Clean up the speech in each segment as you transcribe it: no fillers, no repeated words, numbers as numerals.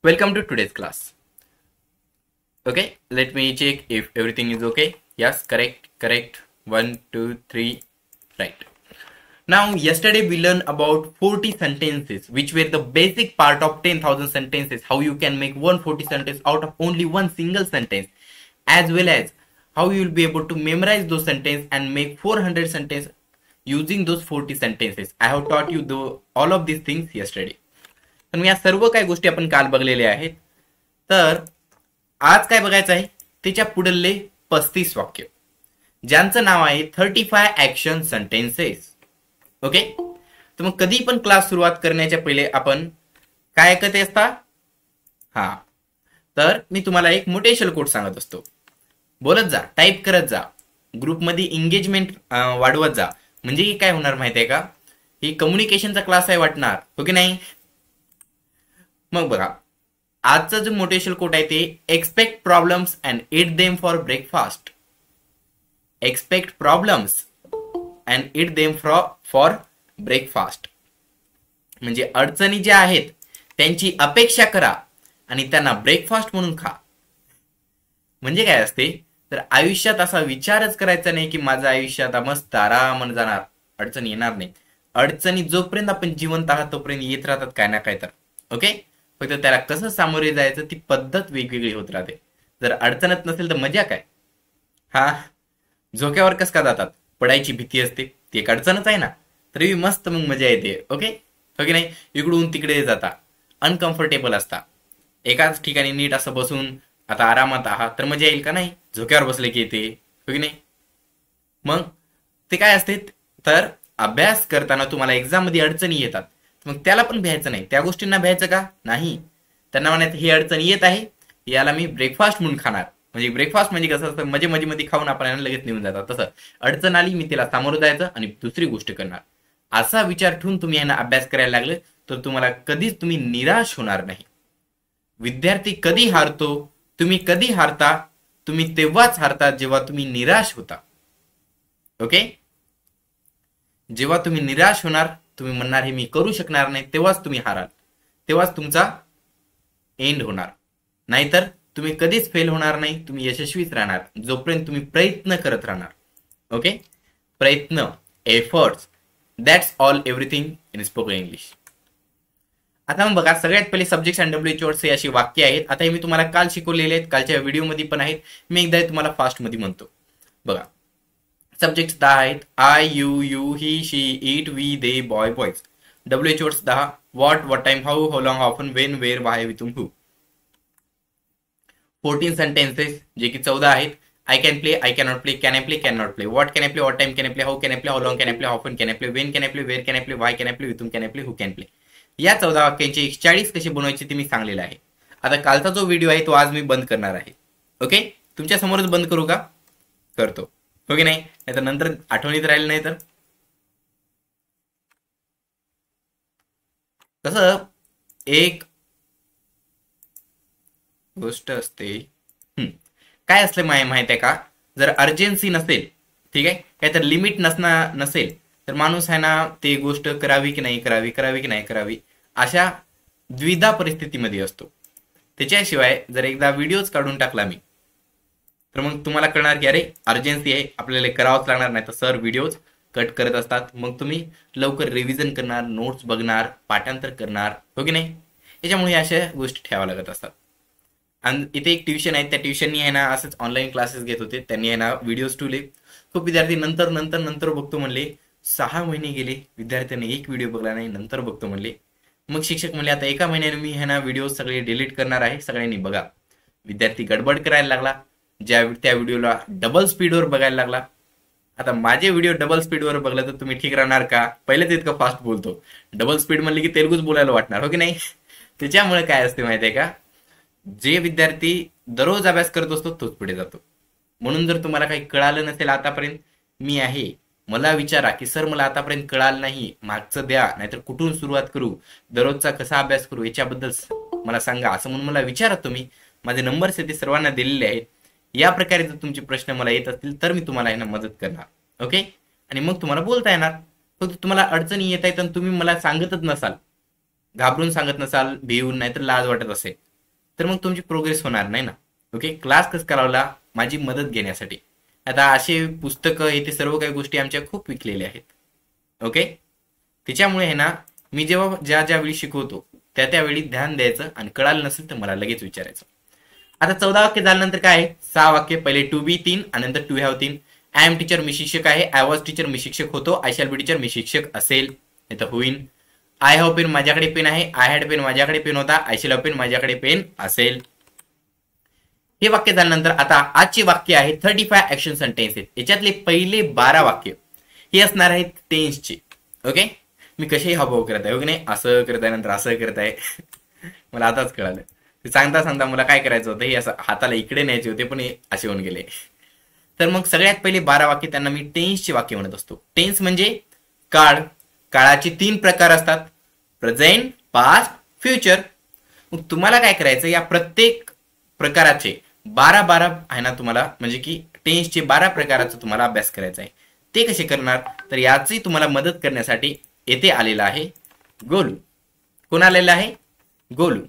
Welcome to today's class. Okay, let me check if everything is okay. Yes, correct. 1, 2, 3, right. Now, yesterday we learned about 40 sentences, which were the basic part of 10,000 sentences. How you can make 140 sentence out of only one single sentence, as well as how you will be able to memorize those sentences and make 400 sentences using those 40 sentences. I have taught you all of these things yesterday. पण या सर्व काही गोष्टी आपण काल बघलेल्या आहेत. तर आज काय बघायचं आहे, त्याच्या पुढले 35 वाक्य ज्यांचं नाव आहे 35 ऍक्शन सेंटेन्सेस. ओके, तर मग कधी पण क्लास सुरुवात करण्याच्या पहिले आपण काय ऐकत असता? हा, तर मी तुम्हाला एक मोटिवेशनल कोट सांगत असतो. बोलत जा, टाईप करत जा, ग्रुपमध्ये एंगेजमेंट वाढवत जा. म्हणजे काय होणार माहिती आहे का, ही कम्युनिकेशनचा क्लास आहे वाटणार, हो की नाही? मग बघा, आजचा जो मोटिवेशनल कोट आहे ते expect problems and eat them for breakfast. Expect problems and eat them for breakfast. म्हणजे अडचणी ज्या आहेत त्यांची अपेक्षा करा आणि त्यांना ब्रेकफास्ट म्हणून खा. म्हणजे काय असते, तर आयुष्यात असा विचारच करायचा नाही की माझं आयुष्य आता मस्त आरामानं जाणार, अडचणी येणार नाही. अडचणी जोपर्यंत आपण जिवंत आहात तोपर्यंत येत राहतात काय ना काय तर. ओके, फक्त त्याला कसं सामोरे जायचं ती पद्धत वेगवेगळी होत राहते. जर अडचणच नसेल तर मजा काय? हा, झोक्यावर कस का जातात, पडायची भीती असते, ती एक अडचणच आहे ना. तरी मस्त मग मजा येते. ओके, हो की नाही? इकडून तिकडे जाता, अनकम्फर्टेबल असता, एकाच ठिकाणी नीट असं बसून आता आरामात आहात तर मजा येईल का नाही? झोक्यावर बसले की येते, हो की नाही? मग ते काय असते, तर अभ्यास करताना तुम्हाला एक्झाम मध्ये अडचणी येतात, मग त्याला पण भ्यायचं नाही, त्या गोष्टींना भ्यायचं का नाही. त्यांना म्हणायचं ही अडचण येत आहे, याला मी ब्रेकफास्ट म्हणून खाणार. म्हणजे ब्रेकफास्ट म्हणजे कसं असतं, मध्ये खाऊन आपण लगेच निघून जातात. तसं अडचण आली मी तिला सामोरं जायचं आणि दुसरी गोष्ट करणार. असा विचार ठेवून तुम्ही यांना अभ्यास करायला लागले तर तुम्हाला कधीच तुम्ही निराश होणार नाही. विद्यार्थी कधी हारतो, तुम्ही कधी हारता, तुम्ही तेव्हाच हारता जेव्हा तुम्ही निराश होता. ओके, जेव्हा तुम्ही निराश होणार, तुम्ही म्हणणार हे मी करू शकणार नाही, तेव्हाच तुम्ही हाराल, तेव्हाच तुमचा एंड होणार. नाहीतर तुम्ही कधीच फेल होणार नाही, तुम्ही यशस्वीच राहणार जोपर्यंत तुम्ही प्रयत्न करत राहणार. ओके, प्रयत्न, efforts, that's all everything in spoken English. आता मग बघा, सगळ्यात पहिले सब्जेक्ट्स अँड डब्ल्यूएच वर्ड्स हे अशी वाक्य आहेत. आता हे मी तुम्हाला काल शिकवलेले आहेत, कालच्या व्हिडिओमध्ये पण आहेत. मी एकदा तुम्हाला फास्ट मध्ये म्हणतो. बघा, सब्जेक्ट्स 10 आहेत. I, you, he, she, it, we, they, boy, boys. WH words 10. What time, how, how long, often, when, where, why, with whom, who. 14 sentences जे की 14 आहेत. I can play, I cannot play, can I play, can not play. What can I play, what time can I play, how can I play, how long can I play, often can I play, when can I play, where can I play, why can I play, with whom can I play, who can play. या 14 वाक्यांची 40 कशी बनवायची ते मी सांगलेलं आहे. आता कालचा जो video आहे तो आज मी बंद करणार आहे. ओके, तुमच्या समोरच बंद करू का? करतो, हो की नाही? नाहीतर नंतर आठवणीत राहील नाही तर. कसं एक गोष्ट असते, काय असलं माहिती आहे का, जर अर्जन्सी नसेल, ठीक आहे, काय तर लिमिट नसेल तर माणूस आहे ना ते गोष्ट करावी की नाही करावी, करावी की नाही करावी, अशा द्विधा परिस्थितीमध्ये असतो. त्याच्याशिवाय जर एकदा व्हिडिओज काढून टाकला मी तर मग तुम्हाला कळणार की अरे अर्जन्सी आहे, आपल्याला करावंच लागणार, नाही तर सर व्हिडिओज कट करत असतात. मग तुम्ही लवकर रिव्हिजन करणार, नोट्स बघणार, पाठांतर करणार, हो की नाही? याच्यामुळे अशा गोष्टी ठेवाव्या लागत असतात. आणि इथे एक ट्युशन आहे, त्या ट्युशननी आहे ना असंच ऑनलाईन क्लासेस घेत होते, त्यांनी आहे ना व्हिडिओज ठेवले. खूप विद्यार्थी नंतर बघतो म्हणले. 6 महिने गेले, विद्यार्थ्यांनी एक व्हिडिओ बघला नाही, नंतर बघतो म्हणले. मग शिक्षक म्हणले आता एका महिन्याने मी है ना व्हिडिओ सगळे डिलीट करणार आहे, सगळ्यांनी बघा. विद्यार्थी गडबड करायला लागला, त्या व्हिडिओला डबल स्पीडवर बघायला लागला. आता माझे व्हिडिओ डबल स्पीडवर बघला तर तुम्ही ठीक राहणार का? पहिलेच इतकं फास्ट बोलतो, डबल स्पीड म्हणले की तेलुगूच बोलायला वाटणार, हो की नाही? त्याच्यामुळे काय असते माहितीये का, जे विद्यार्थी दररोज अभ्यास करत असतो तोच पुढे जातो. म्हणून जर तुम्हाला काही कळालं नसेल आतापर्यंत, मी आहे, मला विचारा की सर मला आतापर्यंत कळालं नाही, मागचं द्या, नाहीतर कुठून सुरुवात करू, दररोजचा कसा अभ्यास करू, याच्याबद्दल मला सांगा, असं म्हणून मला विचारा तुम्ही. माझे नंबर्स ते सर्वांना दिलेले आहेत. या प्रकारे जर तुमचे प्रश्न मला येत असतील तर मी तुम्हाला यांना मदत करणार. ओके, आणि मग तुम्हाला बोलता येणार. फक्त तुम्हाला अडचणी येत आहेत आणि तुम्ही मला सांगतच नसाल, घाबरून सांगत नसाल, भिवून, नाहीतर लाज वाटत असेल, तर मग तुमची प्रोग्रेस होणार नाही ना. ओके, क्लास कसं करावला माझी मदत घेण्यासाठी. आता असे पुस्तकं हे ते सर्व काही गोष्टी आमच्या खूप विकलेल्या आहेत. ओके, त्याच्यामुळे आहे ना, मी जेव्हा ज्या वेळी शिकवतो त्यावेळी ध्यान द्यायचं आणि कळालं नसेल तर मला लगेच विचारायचं. आता 14 वाक्य झाल्यानंतर काय आहे, 6 वाक्य. पहिले टू बी 3 आणि नंतर to have 3. I am teacher मी शिक्षक आहे. आय वॉज टीचर मी शिक्षक होतो. आय शॅल बी टीचर मी शिक्षक असेल नाही तर होईन. आय हॅव पेन माझ्याकडे पेन आहे. आय हॅड पेन माझ्याकडे पेन होता. आय शॅल हॅव पेन माझ्याकडे पेन असेल. हे वाक्य झाल्यानंतर आता आजचे वाक्य आहे 35 ऍक्शन सेंटेन्सेस. याच्यातले पहिले 12 वाक्य हे असणार आहेत टेन्सचे. ओके, मी कसेही हावभाव करत आहे. ओके, नाही असं करत आहे नंतर असं करत आहे. मला आताच कळालं. सांगता सांगता मला काय करायचं होतं, हे असं हाताला इकडे न्यायचे होते पण हे असे होऊन गेले. तर मग सगळ्यात पहिले 12 वाक्य त्यांना मी टेन्सचे वाक्य म्हणत असतो. टेन्स म्हणजे काळ. काळाचे 3 प्रकार असतात, प्रेझेंट, पास्ट, फ्युचर. मग तुम्हाला काय करायचं, या प्रत्येक प्रकाराचे 12 आहे ना तुम्हाला, म्हणजे की टेन्सचे 12 प्रकाराचा तुम्हाला अभ्यास करायचा आहे. ते कसे करणार, तर याची तुम्हाला मदत करण्यासाठी येथे आलेला आहे गोलू. कोण आलेला आहे, गोलू,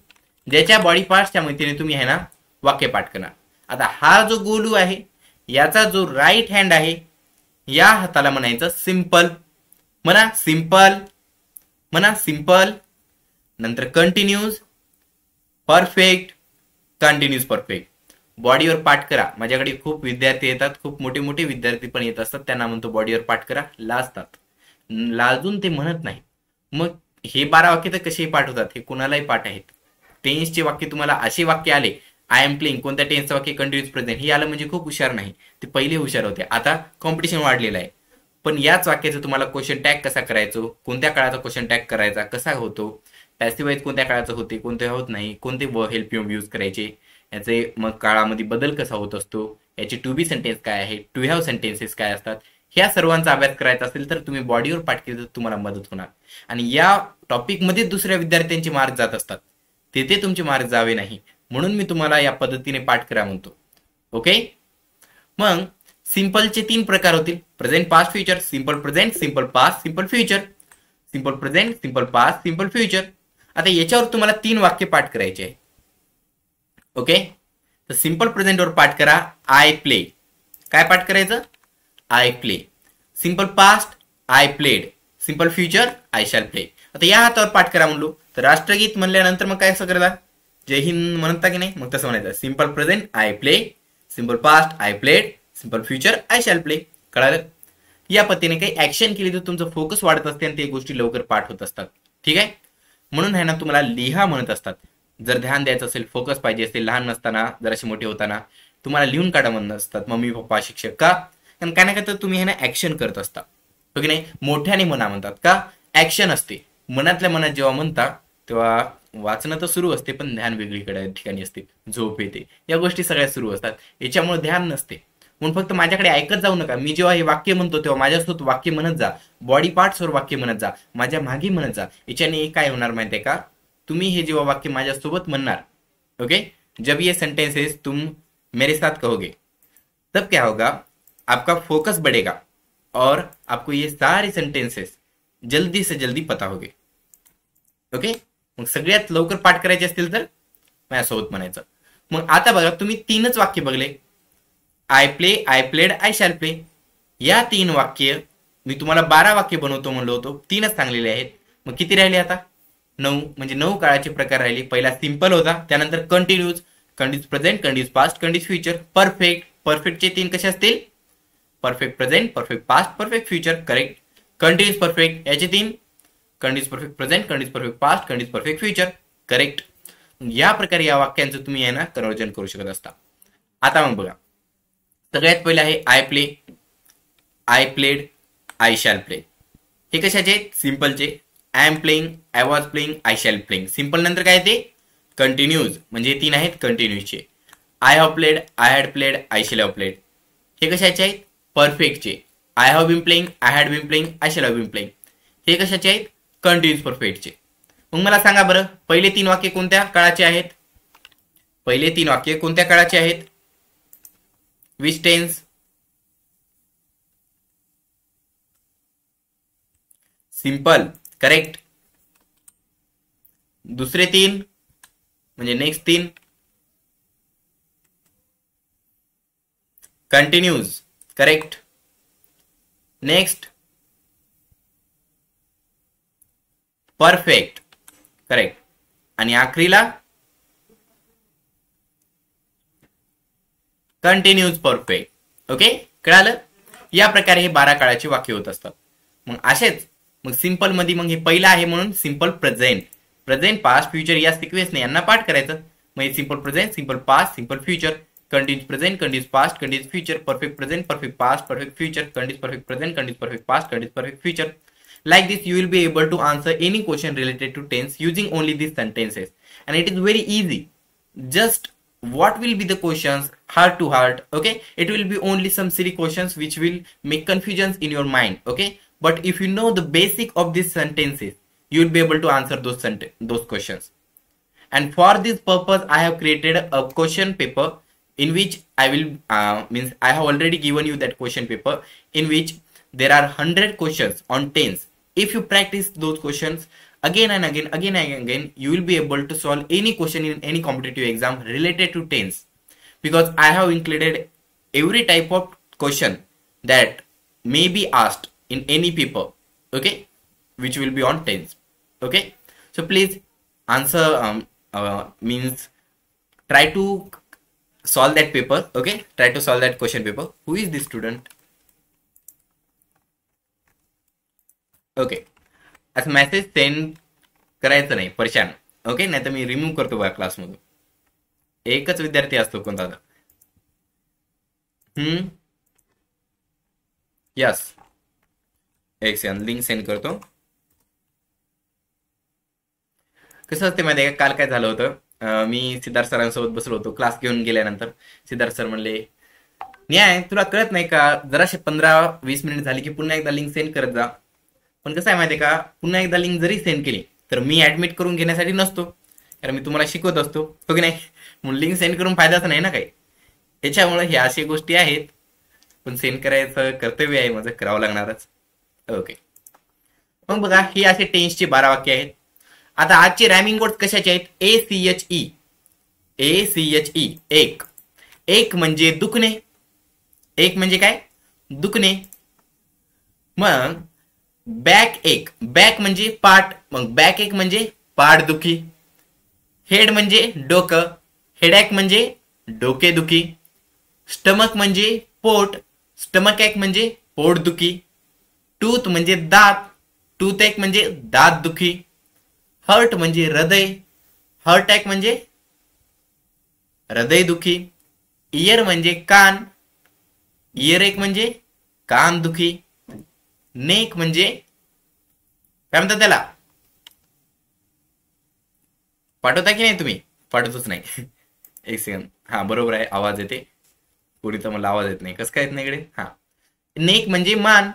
ज्याच्या बॉडी पार्टच्या मदतीने तुम्ही आहे ना वाक्य पाठ करणार. आता हा जो गोलू आहे याचा जो राईट हँड आहे या हाताला म्हणायचं सिंपल. म्हणा सिंपल, म्हणा सिंपल. नंतर कंटिन्यूज, परफेक्ट, कंटिन्यूज, परफेक्ट. बॉडीवर पाठ करा. माझ्याकडे खूप विद्यार्थी येतात, खूप मोठे मोठे विद्यार्थी पण येत असतात, त्यांना म्हणतो बॉडीवर पाठ करा, लाजतात, लाजून ते म्हणत नाही. मग हे 12 वाक्य तर कसेही पाठ होतात, हे कुणालाही पाठ आहेत. टेन्सचे वाक्य तुम्हाला असे वाक्य आले, आय एम प्लेइंग, कोणत्या टेन्सचं वाक्य, कंटिन्यूज प्रेझेंट, हे आलं म्हणजे खूप हुशार नाही, ते पहिले हुशार होते. आता कॉम्पिटिशन वाढलेलं आहे. पण याच वाक्याचं तुम्हाला क्वेश्चन टॅग कसा करायचो, कोणत्या काळाचा क्वेश्चन टॅग करायचा, कसा होतो, पॅसिव्हाइज कोणत्या काळाचं होते, कोणते होत नाही, कोणते हेल्प यूज करायचे, याचे मग काळामध्ये बदल कसा होत असतो, याचे टू बी सेंटेन्स काय आहे, टू हॅव सेंटेन्सेस काय असतात, ह्या सर्वांचा अभ्यास करायचा असेल तर तुम्ही बॉडीवर पाठ केलं तर तुम्हाला मदत होणार. आणि या टॉपिकमध्ये दुसऱ्या विद्यार्थ्यांचे मार्क जात असतात, तेथे तुमचे मार्क जावे नाही, म्हणून मी तुम्हाला या पद्धतीने पाठ करा म्हणतो. ओके, मग सिंपलचे 3 प्रकार होतील, present, past, future. Simple present, simple past, simple future. Simple present, simple past, simple future. आता याच्यावर तुम्हाला 3 वाक्य पाठ करायचे आहे. ओके, तर सिंपल प्रेझेंट वर पाठ करा, आय प्ले. काय पाठ करायचं, I play. Simple past, I played. Simple future, I shall play. आता या हातावर पाठ करा म्हणलो तर राष्ट्रगीत म्हणल्यानंतर मग काय असं करता, जय हिंद म्हणता की नाही, मग तसं म्हणायचं. Simple present, I play. Simple past, I played. Simple future, I shall play. कळालं. या पद्धतीने काही ऍक्शन केली तर तुमचं फोकस वाढत असते आणि ते गोष्टी लवकर पाठ होत असतात. ठीक आहे, म्हणून आहे ना तुम्हाला लिहा म्हणत असतात. जर ध्यान द्यायचं असेल, फोकस पाहिजे असेल, लहान नसताना जराशी मोठे होताना तुम्हाला लिहून काढा म्हणत असतात मम्मी पप्पा शिक्षक. का, कारण काय ना काय तर तुम्ही हे ना ऍक्शन करत असता. हो की नाही, मोठ्याने म्हणा म्हणतात का, ऍक्शन असते. मनातल्या मनात जेव्हा म्हणता तेव्हा वाचणं तर सुरू असते पण ध्यान वेगळीकडे ठिकाणी असते, झोप येते, या गोष्टी सगळ्या सुरू असतात, याच्यामुळे ध्यान नसते. म्हणून फक्त माझ्याकडे ऐकत जाऊ नका. मी जेव्हा हे वाक्य म्हणतो तेव्हा माझ्यासोबत वाक्य म्हणत जा, बॉडी पार्ट्सवर वाक्य म्हणत जा, माझ्या मागे म्हणत जा. याच्याने काय होणार माहितीये का, तुम्ही हे जेव्हा वाक्य माझ्यासोबत म्हणणार, ओके, जब ये सेंटेंसेस तुम मेरे साथ कहोगे तब क्या होगा, आपका फोकस बढ़ेगा और आपको ये सारे सेंटेंसेस जल्दी से जल्दी पता होगे. ओके, मग सगळ्यात लवकर पाठ करायचे असतील तर माझ्यासोबत म्हणायचं. मग आता बघा, तुम्ही 3च वाक्य Baghel, I play, I played, I shall play. या 3 वाक्य मी तुम्हाला 12 वाक्य बनवतो म्हणलो होतो, 3च सांगलेले आहेत. मग किती राहिले आता, 9. म्हणजे 9 काळाचे प्रकार राहिले. पहिला सिंपल होता, त्यानंतर continuous, continuous present, continuous past, continuous future. Perfect, परफेक्टचे 3 कसे असतील, perfect present, perfect past, perfect future. Correct. Continuous perfect याचे 3, continuous perfect present, continuous perfect past, continuous perfect future. Correct. या प्रकारे या वाक्यांचं तुम्ही आहे ना कन्वर्जन करू शकत असता. आता मग बघा, सगळ्यात पहिले आहे I play, I played, I shall play. हे कशाचे, सिंपलचे. I am playing, I was playing, I shall playing. Simple नंतर काय ते कंटिन्यूज, म्हणजे 3 आहेत कंटिन्यूजचे. I have played, I had played, I shall have played. हे कशाचे आहेत, परफेक्टचे. I have been playing, I had been playing, I shall have been playing. हे कशाचे आहेत, कंटिन्यूज परफेक्टचे. मग मला सांगा बरं, पहिले 3 वाक्य कोणत्या काळाचे आहेत, पहिले 3 वाक्य कोणत्या काळाचे आहेत, विच टेन्स, सिंपल. करेक्ट. दुसरे 3 म्हणजे next 3 continues, correct. Next perfect, correct. आणि आखरीला कंटिन्यूज परफेक्ट. ओके, कळालं. या प्रकारे हे 12 काळाचे वाक्य होत असतात. मग असेच मग सिंपल मध्ये मग हे पहिलं आहे म्हणून simple present, present past future या सिक्वेन्सने यांना पाठ करायचं. मग simple present, simple past, simple future, continuous present, continuous past, continuous future, perfect present, perfect past, perfect future, continuous perfect present, continuous perfect past, continuous perfect future. Like this, you will be able to answer any question related to tense using only these sentences, and it is very easy. Just what will be the questions heart to heart? Okay, it will be only some silly questions which will make confusions in your mind. Okay, but if you know the basic of these sentences, you will be able to answer those questions. And for this purpose, I have created a question paper in which I will means I have already given you that question paper in which there are 100 questions on tense. If you practice those questions again and again, you will be able to solve any question in any competitive exam related to tense, because I have included every type of question that may be asked in any paper. Okay, which will be on tense. Okay, so please answer means try to solve that paper. Okay, try to solve that question paper. Who is this student? Okay, असं message send करायचं नाही, परेशान. Okay, नाही तर मी remove करतो बघा क्लासमधून. एकच विद्यार्थी असतो कोणता. यस, एक सेकंड, लिंक सेंड करतो. कसं असते माहिती आहे का, काल काय झालं होतं, मी सिद्धार्थ सरांसोबत बसलो होतो. क्लास घेऊन गेल्यानंतर सिद्धार्थ सर म्हणले, न्याय तुला कळत नाही का, जराशे 15-20 मिनिट झाली की पुन्हा एकदा लिंक सेंड करत जा. पण कसं आहे माहितीये का, पुन्हा एकदा लिंक जरी सेंड केली तर मी ऍडमिट करून घेण्यासाठी नसतो, कारण मी तुम्हाला शिकवत असतो, हो की नाही. म्हणून लिंक सेंड करून फायदाच नाही ना काही. त्याच्यामुळे ह्या अशा गोष्टी आहेत, पण सेंड करायचं कर्तव्य आहे माझं, करावं लागणारच. ओके, मग बघा, ही असे टेन्सचे 12 वाक्य आहेत. आता आजचे रॅमिंग वर्ड कशाचे आहेत? ACHE, ACHE. एक म्हणजे दुखणे. एक म्हणजे काय? दुखणे. मग बॅक एक, बॅक म्हणजे पाठ, मग बॅक एक म्हणजे पाठदुखी. हेड म्हणजे डोकं, हेडॅक म्हणजे डोकेदुखी. स्टमक म्हणजे पोट, स्टमक एक म्हणजे पोटदुखी. टूथ म्हणजे दात, टूथ एक म्हणजे दात दुखी. हर्ट म्हणजे हृदय, हर्ट एक म्हणजे हृदय दुखी. इयर म्हणजे कान, इयर एक म्हणजे कान दुखी. नेक म्हणजे काय म्हणतात त्याला, पाठवता की नाही तुम्ही? पाठवतच नाही. एक सेकंड, हा बरोबर आहे, आवाज येते. पुढे तर मला आवाज येत नाही, कसं काय येत नाही इकडे. हा, नेक म्हणजे मान,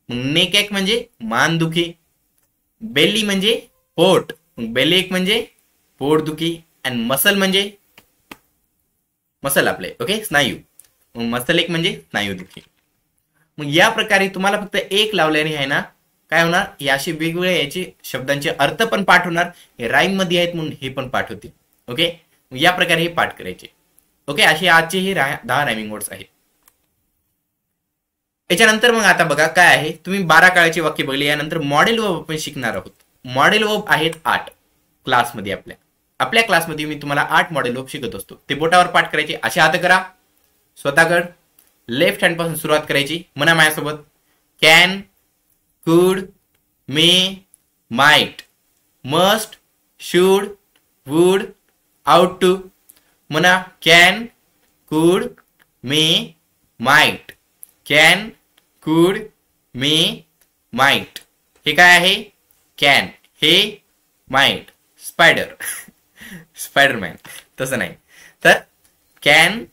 नेक एक म्हणजे मान दुखी. बेली म्हणजे पोट, बेली एक म्हणजे पोट दुखी. अँड मसल म्हणजे मसल आपले, ओके, स्नायू. मसल एक म्हणजे स्नायू दुखी. मग या प्रकारे तुम्हाला फक्त एक लावल्याने आहे ना, काय होणार, हे असे वेगवेगळे याचे शब्दांचे अर्थ पण पाठ होणार. हे राईम मध्ये आहेत म्हणून हे पण पाठ होतील. ओके, या प्रकारे हे पाठ करायचे. ओके, असे आजचे हे 10 रायमिंग वर्ड्स आहेत. याच्यानंतर मग आता बघा काय आहे, तुम्ही 12 काळाचे वाक्य बघले. यानंतर मॉडेल वर्ब आपण शिकणार आहोत. मॉडेल वर्ब आहेत 8 क्लासमध्ये. आपल्या क्लासमध्ये मी तुम्हाला 8 मॉडेल वर्ब शिकत असतो. ते बोटावर पाठ करायचे. असे हात करा स्वतःकडे, लेफ्ट हँड पासून सुरुवात करायची. म्हणा माझ्यासोबत, can, could, may, might, must, should, would, ought to. म्हणा can, could, may, might. Can, could, may, might. हे काय आहे? कॅन. हे माइट, स्पायडर, स्पायडरमॅन. तसं नाही तर कॅन,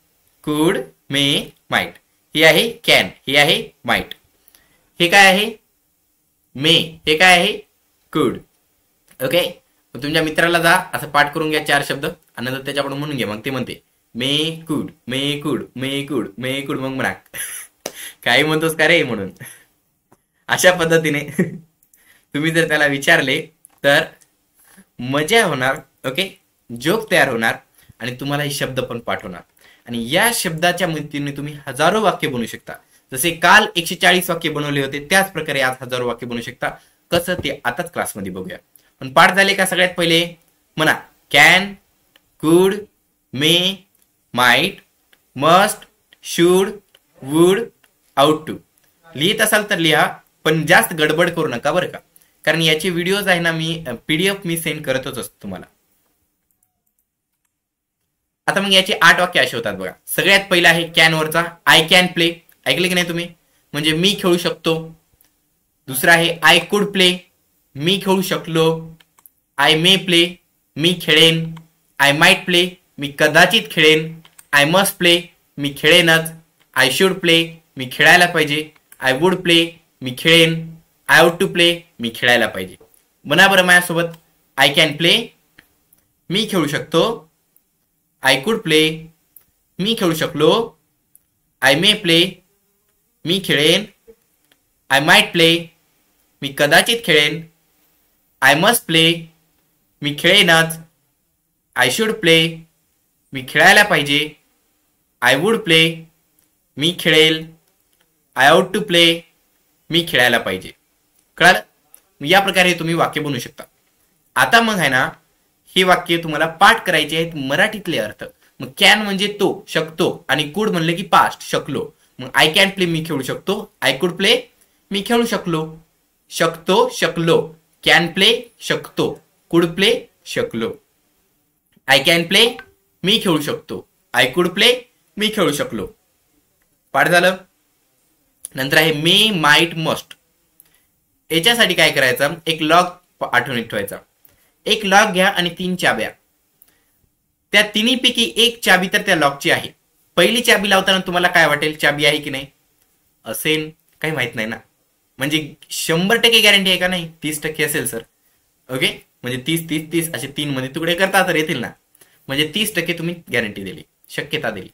कुड, मे, माइट. हे आहे कॅन, हे आहे माइट. हे काय आहे? मे. हे काय आहे? कुड. ओके, तुमच्या मित्राला जा असं पाठ करून घ्या 4 शब्द आणि नंतर त्याच्याकडून म्हणून घ्या. मग ते म्हणते मे कुड, मे कुड, मे कुड, मे कुड. मग म्हणा काही म्हणतोस का रे म्हणून. अशा पद्धतीने तुम्ही जर त्याला विचारले तर मजा होणार. ओके, जोक तयार होणार आणि तुम्हाला हे शब्द पण पाठ होणार. आणि या शब्दाच्या मदतीने तुम्ही हजारो वाक्य बनवू शकता. जसे काल 140 वाक्य बनवले होते त्याच प्रकारे आज हजारो वाक्य बनवू शकता. कसं ते आताच क्लासमध्ये बघूया. पण पाठ झाले का? सगळ्यात पहिले म्हणा can, could, may, might, must, should, would, ought to. लिहित असाल तर लिहा, पण जास्त गडबड करू नका बरं का, कारण याचे व्हिडिओज आहे ना मी PDF मी सेंड करतच असतो तुम्हाला. आता मग याचे 8 वाक्य असे होतात बघा. सगळ्यात पहिला आहे कॅन वरचा आय कॅन प्ले. ऐकले की नाही तुम्ही? म्हणजे मी खेळू शकतो. दुसरा आहे आय कुड प्ले, मी खेळू शकलो. आय मे प्ले, मी खेळेन. आय माइट प्ले, मी कदाचित खेळेन. आय मस्ट प्ले, मी खेळेनच. आय शुड प्ले, मी खेळायला पाहिजे. आय वुड प्ले, मी खेळेन. आय आउट टू प्ले, मी खेळायला पाहिजे. म्हणा बरं माझ्यासोबत. आय कॅन प्ले, मी खेळू शकतो. आय कुड प्ले, मी खेळू शकलो. आय मे प्ले, मी खेळेन. आय माइट प्ले, मी कदाचित खेळेन. आय मस्ट प्ले, मी खेळेनच. आय शुड प्ले, मी खेळायला पाहिजे. आय वुड प्ले, मी खेळेल. आय आउट टू प्ले, मी खेळायला पाहिजे. कळालं? या प्रकारे तुम्ही वाक्य बनवू शकता. आता मग आहे ना हे वाक्य तुम्हाला पाठ करायचे आहेत मराठीतले अर्थ. मग कॅन म्हणजे तो, शकतो, आणि कुड म्हणले की पास्ट, शकलो. मग आय कॅन प्ले, मी खेळू शकतो. आय कुड प्ले, मी खेळू शकलो. शकतो, शकलो. कॅन प्ले, शकतो. कुड प्ले, शकलो. आय कॅन प्ले, मी खेळू शकतो. आय कुड प्ले, मी खेळू शकलो. पाठ झालं. नंतर आहे मे, माइट, मस्ट. याच्यासाठी काय करायचं? एक लॉक आठवणीत ठेवायचा. एक लॉक घ्या आणि 3 चाब्या. त्या तिन्हीपैकी एक चाबी तर त्या लॉकची आहे. पहिली चाबी लावताना तुम्हाला काय वाटेल? चाबी आहे की नाही? असेल, काही माहित नाही ना. म्हणजे 100% गॅरंटी आहे का? नाही, 30% असेल सर. ओके, म्हणजे 30-30-30 असे 3 मध्ये तुकडे करता तर येतील ना. म्हणजे 30% तुम्ही गॅरंटी दिली, शक्यता दिली.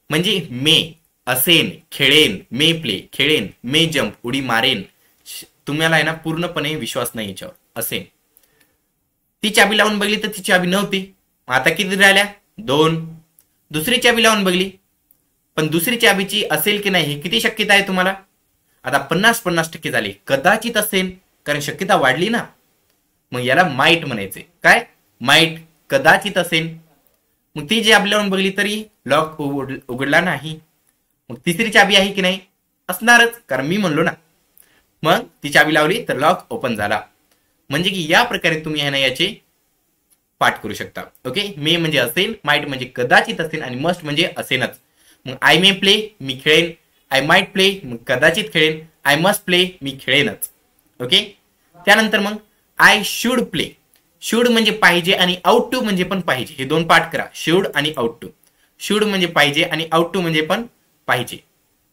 म्हणजे मे असेन, खेळेन. मे प्ले, खेळेन. मे जम्प, उडी मारेन. तुम्हाला आहे ना पूर्णपणे विश्वास नाही याच्यावर. असेन. ती चाबी लावून बघली तर ती चाबी नव्हती. आता किती राहिल्या? 2. दुसरी चाबी लावून बघली, पण दुसरी चाबीची असेल की नाही हे किती शक्यता आहे तुम्हाला? आता 50-50% झाली. कदाचित असेल, कारण शक्यता वाढली ना. मग याला माइट म्हणायचे. काय? माइट, कदाचित असेल. मग ती चाबी लावून बघली तरी लॉक उघडला नाही. मग तिसरी चाबी आहे की नाही? असणारच, कारण मी म्हणलो ना. मग ती चाबी लावली तर लॉक ओपन झाला. म्हणजे की या प्रकारे तुम्ही आहे ना याचे पाठ करू शकता. ओके, मे म्हणजे असेल, माइट म्हणजे कदाचित असेल, आणि मस्ट म्हणजे असेनच. मग आय मे प्ले, मी खेळेन. आय माइट प्ले, मग कदाचित खेळेन. आय मस्ट प्ले, मी खेळेनच. ओके, त्यानंतर मग आय शुड प्ले. शुड म्हणजे पाहिजे आणि आउट टू म्हणजे पण पाहिजे. हे 2 पाठ करा. शुड आणि आउट टू. शुड म्हणजे पाहिजे आणि आउट टू म्हणजे पण पाहिजे.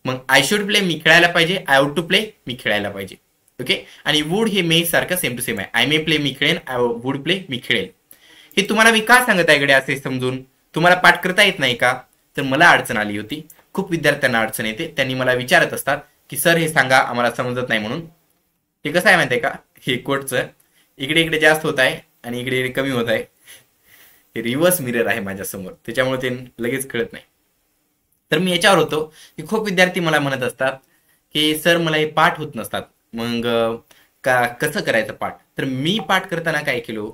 मग आय शुड प्ले, मी खेळायला पाहिजे. आय आउट टू प्ले, मी खेळायला पाहिजे. ओके, आणि वुड हे मे सारखं सेम टू सेम आहे. आय मे प्ले, मी खेळेन. आय वुड प्ले, मी खेळेल. हे तुम्हाला मी का सांगत आहे इकडे असे समजून? तुम्हाला पाठ करता येत नाही का? तर मला अडचण आली होती. खूप विद्यार्थ्यांना अडचण येते. त्यांनी मला विचारत असतात की सर हे सांगा, आम्हाला समजत नाही म्हणून. हे कसं आहे माहिती आहे का? हे कोटचं इकडे इकडे जास्त होत आहे आणि इकडे इकडे कमी होत आहे. हे रिव्हर्स मिरर आहे माझ्यासमोर, त्याच्यामुळे ते लगेच कळत नाही. तर मी याच्यावर होतो की खूप विद्यार्थी मला म्हणत असतात की सर मला हे पाठ होत नसतात, मग कसं करायचं पाठ? तर मी पाठ करताना काय केलो,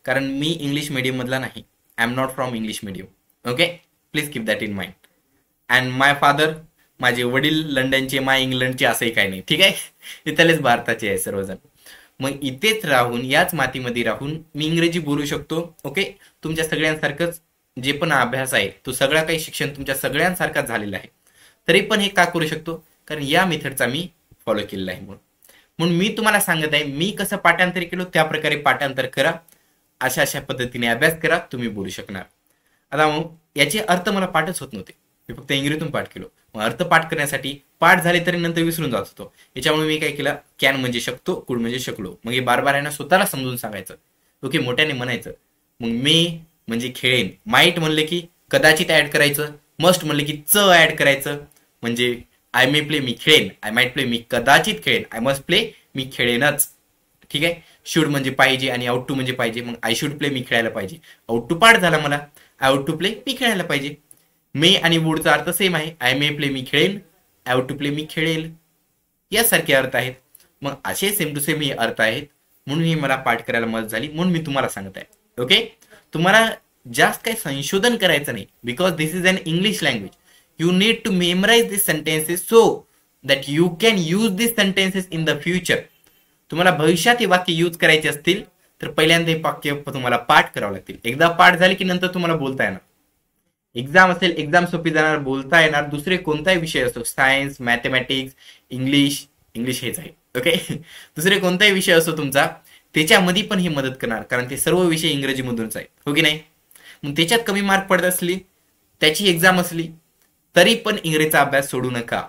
कारण मी इंग्लिश मीडियम मधला नाही. I am not from English medium. Okay, please keep that in mind. And my father, माझे वडील लंडनचे, माय इंग्लंडचे असंही काही नाही. ठीक आहे, इथलेच भारताचे आहे सर्वजण. मग इथेच राहून, याच मातीमध्ये राहून मी इंग्रजी बोलू शकतो. ओके, तुमच्या सगळ्यांसारखंच जे पण अभ्यास आहे तो सगळा काही शिक्षण तुमच्या सगळ्यांसारखाच झालेला आहे. तरी पण हे का करू शकतो? कारण या मेथडचा मी फॉलो केलेला आहे. म्हणून मी तुम्हाला सांगत आहे, मी कसं पाठांतर केलो त्या प्रकारे पाठांतर करा. अशा अशा पद्धतीने अभ्यास करा, तुम्ही बोलू शकणार. आता मग याचे अर्थ मला पाठच होत नव्हते, मी फक्त इंग्रजीतून पाठ केलो. मग अर्थ पाठ करण्यासाठी पाठ झाले तरी नंतर विसरून जात होतो. याच्यामुळे मी काय केलं, कॅन म्हणजे शकतो, कुड म्हणजे शकलो. मग हे बार बार आहे ना स्वतःला समजून सांगायचं. ओके, मोठ्याने म्हणायचं. मग मे म्हणजे खेळेन. माइट म्हणले की कदाचित ऍड करायचं. मस्ट म्हणले की च ऍड करायचं. म्हणजे आय मे प्ले, मी खेळेन. आय माइट प्ले, मी कदाचित खेळेन. आय मस्ट प्ले, मी खेळेनच. ठीक आहे. शुड म्हणजे पाहिजे आणि आउट टू म्हणजे पाहिजे. मग आय शुड प्ले, मी खेळायला पाहिजे. आउट टू पाठ झाला मला. आय आउट टू प्ले, मी खेळायला पाहिजे. मे आणि वुडचा अर्थ सेम आहे. आय मे प्ले मी खेळेन, आय वुड टू प्ले मी खेळेल, यासारखे अर्थ आहेत. मग असे सेम टू सेम हे अर्थ आहेत, म्हणून ही मला पाठ करायला मदत झाली, म्हणून मी तुम्हाला सांगत आहे. ओके, तुम्हाला जास्त काही संशोधन करायचं नाही, because this is an English language. You need to memorise this sentences so that you can use this sentences in the future. तुम्हाला भविष्यात हे वाक्य यूज करायचे असतील तर पहिल्यांदा हे वाक्य तुम्हाला पाठ करावं लागतील. एकदा पाठ झाले की नंतर तुम्हाला बोलता येणार. एक्झाम असेल, एक्झाम सोपी जाणार, बोलता येणार. दुसरे कोणताही विषय असो, सायन्स, मॅथमॅटिक्स, इंग्लिश हेच आहे. ओके, दुसरे कोणताही विषय असो तुमचा, त्याच्यामध्ये पण ही मदत करणार, कारण ते सर्व विषय इंग्रजीमधूनच आहेत. हो की नाही? मग त्याच्यात कमी मार्क पडत असली, त्याची एक्झाम असली, तरी पण इंग्रजीचा अभ्यास सोडू नका.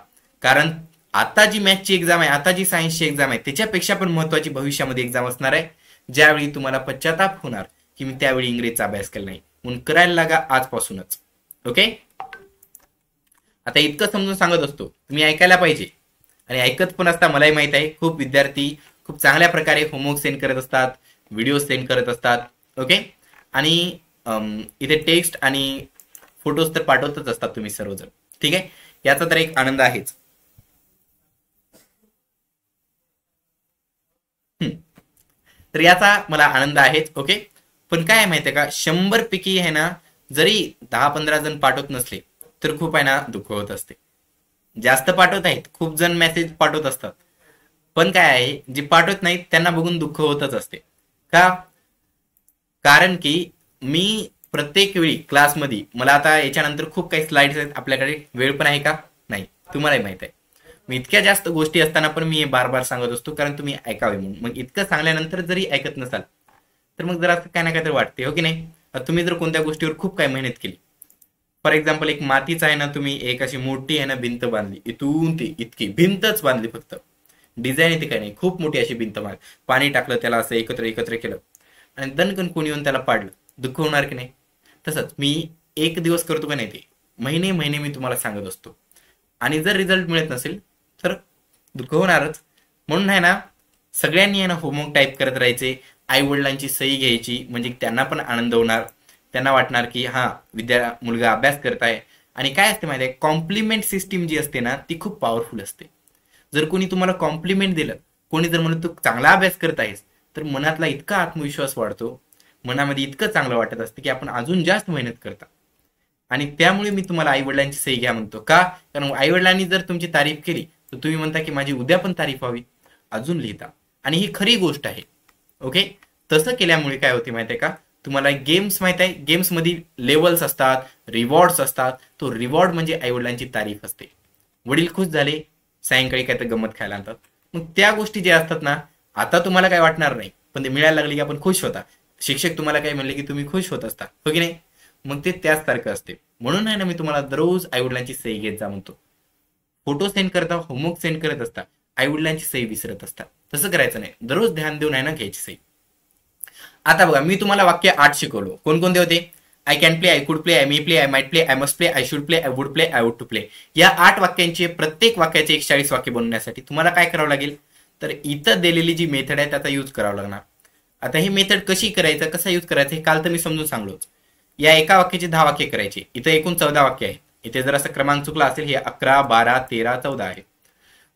कारण आता जी मॅथची एक्झाम आहे, आता जी सायन्सची एक्झाम आहे, त्याच्यापेक्षा पण महत्वाची भविष्यामध्ये एक्झाम असणार आहे, ज्यावेळी तुम्हाला पश्चाताप होणार की मी त्यावेळी इंग्रजीचा अभ्यास केला नाही. म्हणून करायला लागा आजपासूनच. ओके, आता इतकं समजून सांगत असतो, तुम्ही ऐकायला पाहिजे. आणि ऐकत पण असता, मलाही माहित आहे खूप विद्यार्थी खूप चांगल्या प्रकारे होमवर्क सेंड करत असतात, व्हिडिओ सेंड करत असतात. ओके, आणि इथे टेक्स्ट आणि फोटोज तर पाठवतच असतात तुम्ही सर्वजण. ठीक आहे, याचा तर एक आनंद आहेच. तर याचा मला आनंद आहेच. ओके, पण काय माहितीये का, 100 पैकी आहे ना, जरी 10-15 जण पाठवत नसले तर खूप आहे ना दुःख होत असते. जास्त पाठवत आहेत, खूप जण मेसेज पाठवत असतात, पण काय आहे, जे पाठवत नाहीत त्यांना बघून दुःख होतच असते. का? कारण की मी प्रत्येक वेळी क्लासमध्ये, मला आता याच्यानंतर खूप काही स्लाइड्स आहेत, आपल्याकडे वेळ पण आहे का? नाही, तुम्हालाही माहित आहे. मी इतक्या जास्त गोष्टी असताना पण मी हे बार बार सांगत असतो, कारण तुम्ही ऐकावे म्हणून. मग इतकं सांगल्यानंतर जरी ऐकत नसाल तर मग जरा काय ना काय तर वाटते. हो की नाही? तुम्ही जर कोणत्या गोष्टीवर खूप काही मेहनत केली, फॉर एक्झाम्पल एक मातीचा आहे ना, तुम्ही एक अशी मोठी आहे ना भिंत बांधली, इथून ती इतकी भिंतच बांधली, फक्त डिझाईन येते काय नाही, खूप मोठी अशी भिंत बांधली, पाणी टाकलं, त्याला असं एकत्र केलं, आणि दणकन कोणी येऊन त्याला पाडलं, दुःख होणार की नाही? तसंच मी एक दिवस करतो का नाही, ते महिने महिने मी तुम्हाला सांगत असतो, आणि जर रिझल्ट मिळत नसेल तर दुःख होणारच. म्हणून आहे ना, सगळ्यांनी आहे ना होमवर्क टाईप करत राहायचे, आई वडिलांची सही घ्यायची, म्हणजे त्यांना पण आनंद होणार, त्यांना वाटणार की हा मुलगा अभ्यास करत आहे. आणि काय असते माहिती आहे, कॉम्प्लिमेंट सिस्टीम जी असते ना, ती खूप पॉवरफुल असते. जर कोणी तुम्हाला कॉम्प्लिमेंट दिलं, कोणी जर म्हणलं तू चांगला अभ्यास करत आहेस, तर मनातला इतका आत्मविश्वास वाढतो, मनामध्ये इतकं चांगलं वाटत असतं की आपण अजून जास्त मेहनत करता. आणि त्यामुळे मी तुम्हाला आई वडिलांची सही घ्या म्हणतो. का? कारण आई वडिलांनी जर तुमची तारीफ केली तर तुम्ही म्हणता की माझी उद्या पण तारीफ व्हावी, अजून लिहिता. आणि ही खरी गोष्ट आहे. ओके, तसं केल्यामुळे काय होते माहिती आहे का, तुम्हाला गेम्स माहित आहे, गेम्स मध्ये लेवल्स असतात, रिवॉर्ड्स असतात. तो रिवॉर्ड म्हणजे आई वडिलांची तारीफ असते. वडील खुश झाले, सायंकाळी काय तर गंमत खायला आणतात. मग त्या गोष्टी ज्या असतात ना, आता तुम्हाला काय वाटणार नाही, पण ते मिळायला लागले की आपण खुश होता. शिक्षक तुम्हाला काय म्हणले की तुम्ही खुश होत असता. हो की नाही? मग ते त्याच सारखं असते. म्हणून आहे ना, मी तुम्हाला दररोज आई वडिलांची सही घेत जा म्हणतो. फोटो सेंड करता, होमवर्क सेंड करत असता, आई वडिलांची सही विसरत असता, तसं करायचं नाही. दररोज ध्यान देऊन आहे ना घ्यायची सही. आता बघा, मी तुम्हाला वाक्य 8 शिकवलो. कोणकोणते होते? I can play, I could play, I may play, I might play, I must play, I should play, I would play, I would to play. या 8 वाक्यांचे प्रत्येक वाक्याचे 140 वाक्य बनवण्यासाठी तुम्हाला काय करावं लागेल, तर इथं दिलेली जी मेथड आहे त्याचा यूज करावा लागणार. आता ही मेथड कशी करायचं, कसा यूज करायचं, हे काल तर मी समजून सांगलोच. या एका वाक्याचे 10 वाक्य करायचे. इथं एकूण 14 वाक्य आहे. इथे जर असं क्रमांक चुकला असेल, हे 11, 12, 13, 14 आहे.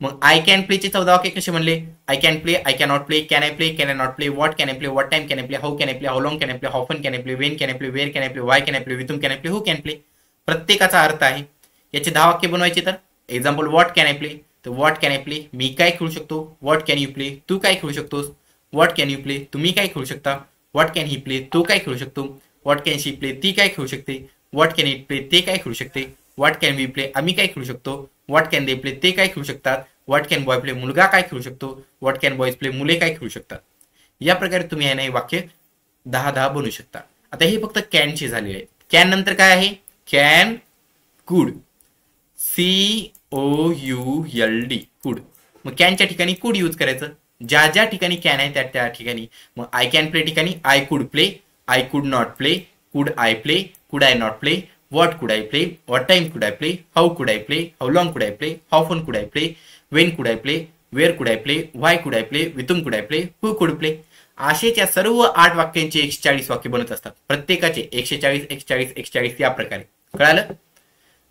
मग आय कॅन प्लेचे 14 वाक्य कसे म्हणले? I can play, I can not play, can I not play, what can I play, what time can I play, how can I play, how long can I play, how fun can I play, when can I play, where can I play, why can I play, with can I play, who can play. प्रत्येकाचा अर्थ आहे. याचे 10 वाक्य बनवायचे. तर example, what can I play, तर what can I play, मी काय खेळू शकतो. व्हॉट कॅन यू प्ले, तू काय खेळू शकतोस. व्हॉट कॅन यू प्ले, तुम्ही काय खेळू शकता. व्हॉट कॅन ही प्ले, तो काय खेळू शकतो. व्हॉट कॅन शी प्ले, ती काय खेळू शकते. व्हॉट कॅन इट प्ले, ते काय खेळू शकते. व्हॉट कॅन वी प्ले, आम्ही काय खेळू शकतो. व्हॉट कॅन दे प्ले, ते काय खेळू शकतात. व्हॉट कॅन बॉय प्ले, मुलगा काय खेळू शकतो. व्हॉट कॅन बॉयज प्ले, मुले काय खेळू शकतात. या प्रकारे तुम्ही आहे ना हे वाक्य 10-10 बनवू शकता. आता हे फक्त कॅनचे झालेले आहे. कॅन नंतर काय आहे? कॅन, कुड, COULD, कुड. मग कॅनच्या ठिकाणी कुड यूज करायचं. ज्या ज्या ठिकाणी कॅन आहे त्या ठिकाणी. मग आय कॅन प्ले ठिकाणी I could play, I could not play, could I play, could I not play, what could I play, what time could I play, how could I play, how long could I play, how fun could I play, when could I play, where could I play, why could I play, विथुम कुड I play, हू कुड play. असेच्या सर्व 8 वाक्यांचे 140 वाक्य बनत असतात. प्रत्येकाचे 140, 140, 140 या प्रकारे. कळालं?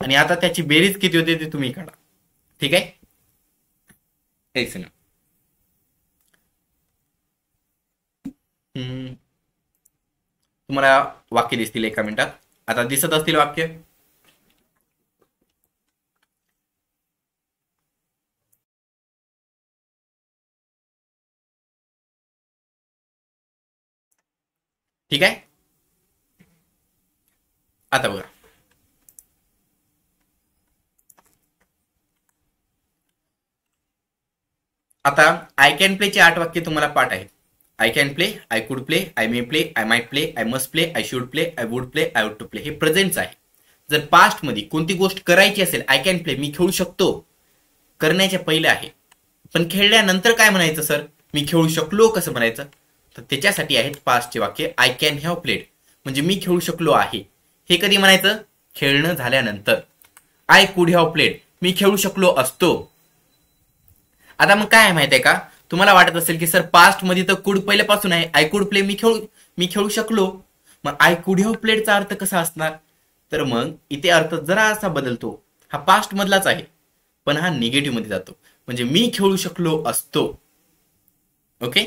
आणि आता त्याची बेरीज किती होते ते तुम्ही काढा. ठीक आहे. एक सेकंड. तुम्हाला वाक्य दिसतील एका मिनिटात. आता दिसत असतील वाक्य. ठीक आहे. आता बघा, आता आय कॅन प्लेचे 8 वाक्य तुम्हाला पाठ आहेत. I can play, I could play, I may play, I might play, I must play, I should play, I would play, I would to play. हे प्रेझेंटच आहे. जर पास्ट मध्ये कोणती गोष्ट करायची असेल, आय कॅन प्ले, मी खेळू शकतो, करण्याच्या पहिले आहे. पण खेळल्यानंतर काय म्हणायचं सर, मी खेळू शकलो कसं म्हणायचं, तर त्याच्यासाठी आहेत पास्टचे वाक्य. आय कॅन हॅव प्लेड म्हणजे मी खेळू शकलो आहे. हे कधी म्हणायचं, खेळणं झाल्यानंतर. आय कुड हॅव प्लेड, मी खेळू शकलो असतो. आता मग काय माहिती आहे का, तुम्हाला वाटत असेल की सर पास्ट मध्ये तर कुड पहिल्यापासून आहे, आय कुड प्ले, मी खेळू शकलो. मग आय कुड हॅव प्लेडचा अर्थ कसा असणार, तर मग इथे अर्थ जरा असा बदलतो. हा पास्ट मधलाच आहे पण हा निगेटिव्ह मध्ये जातो. म्हणजे मी खेळू शकलो असतो. ओके,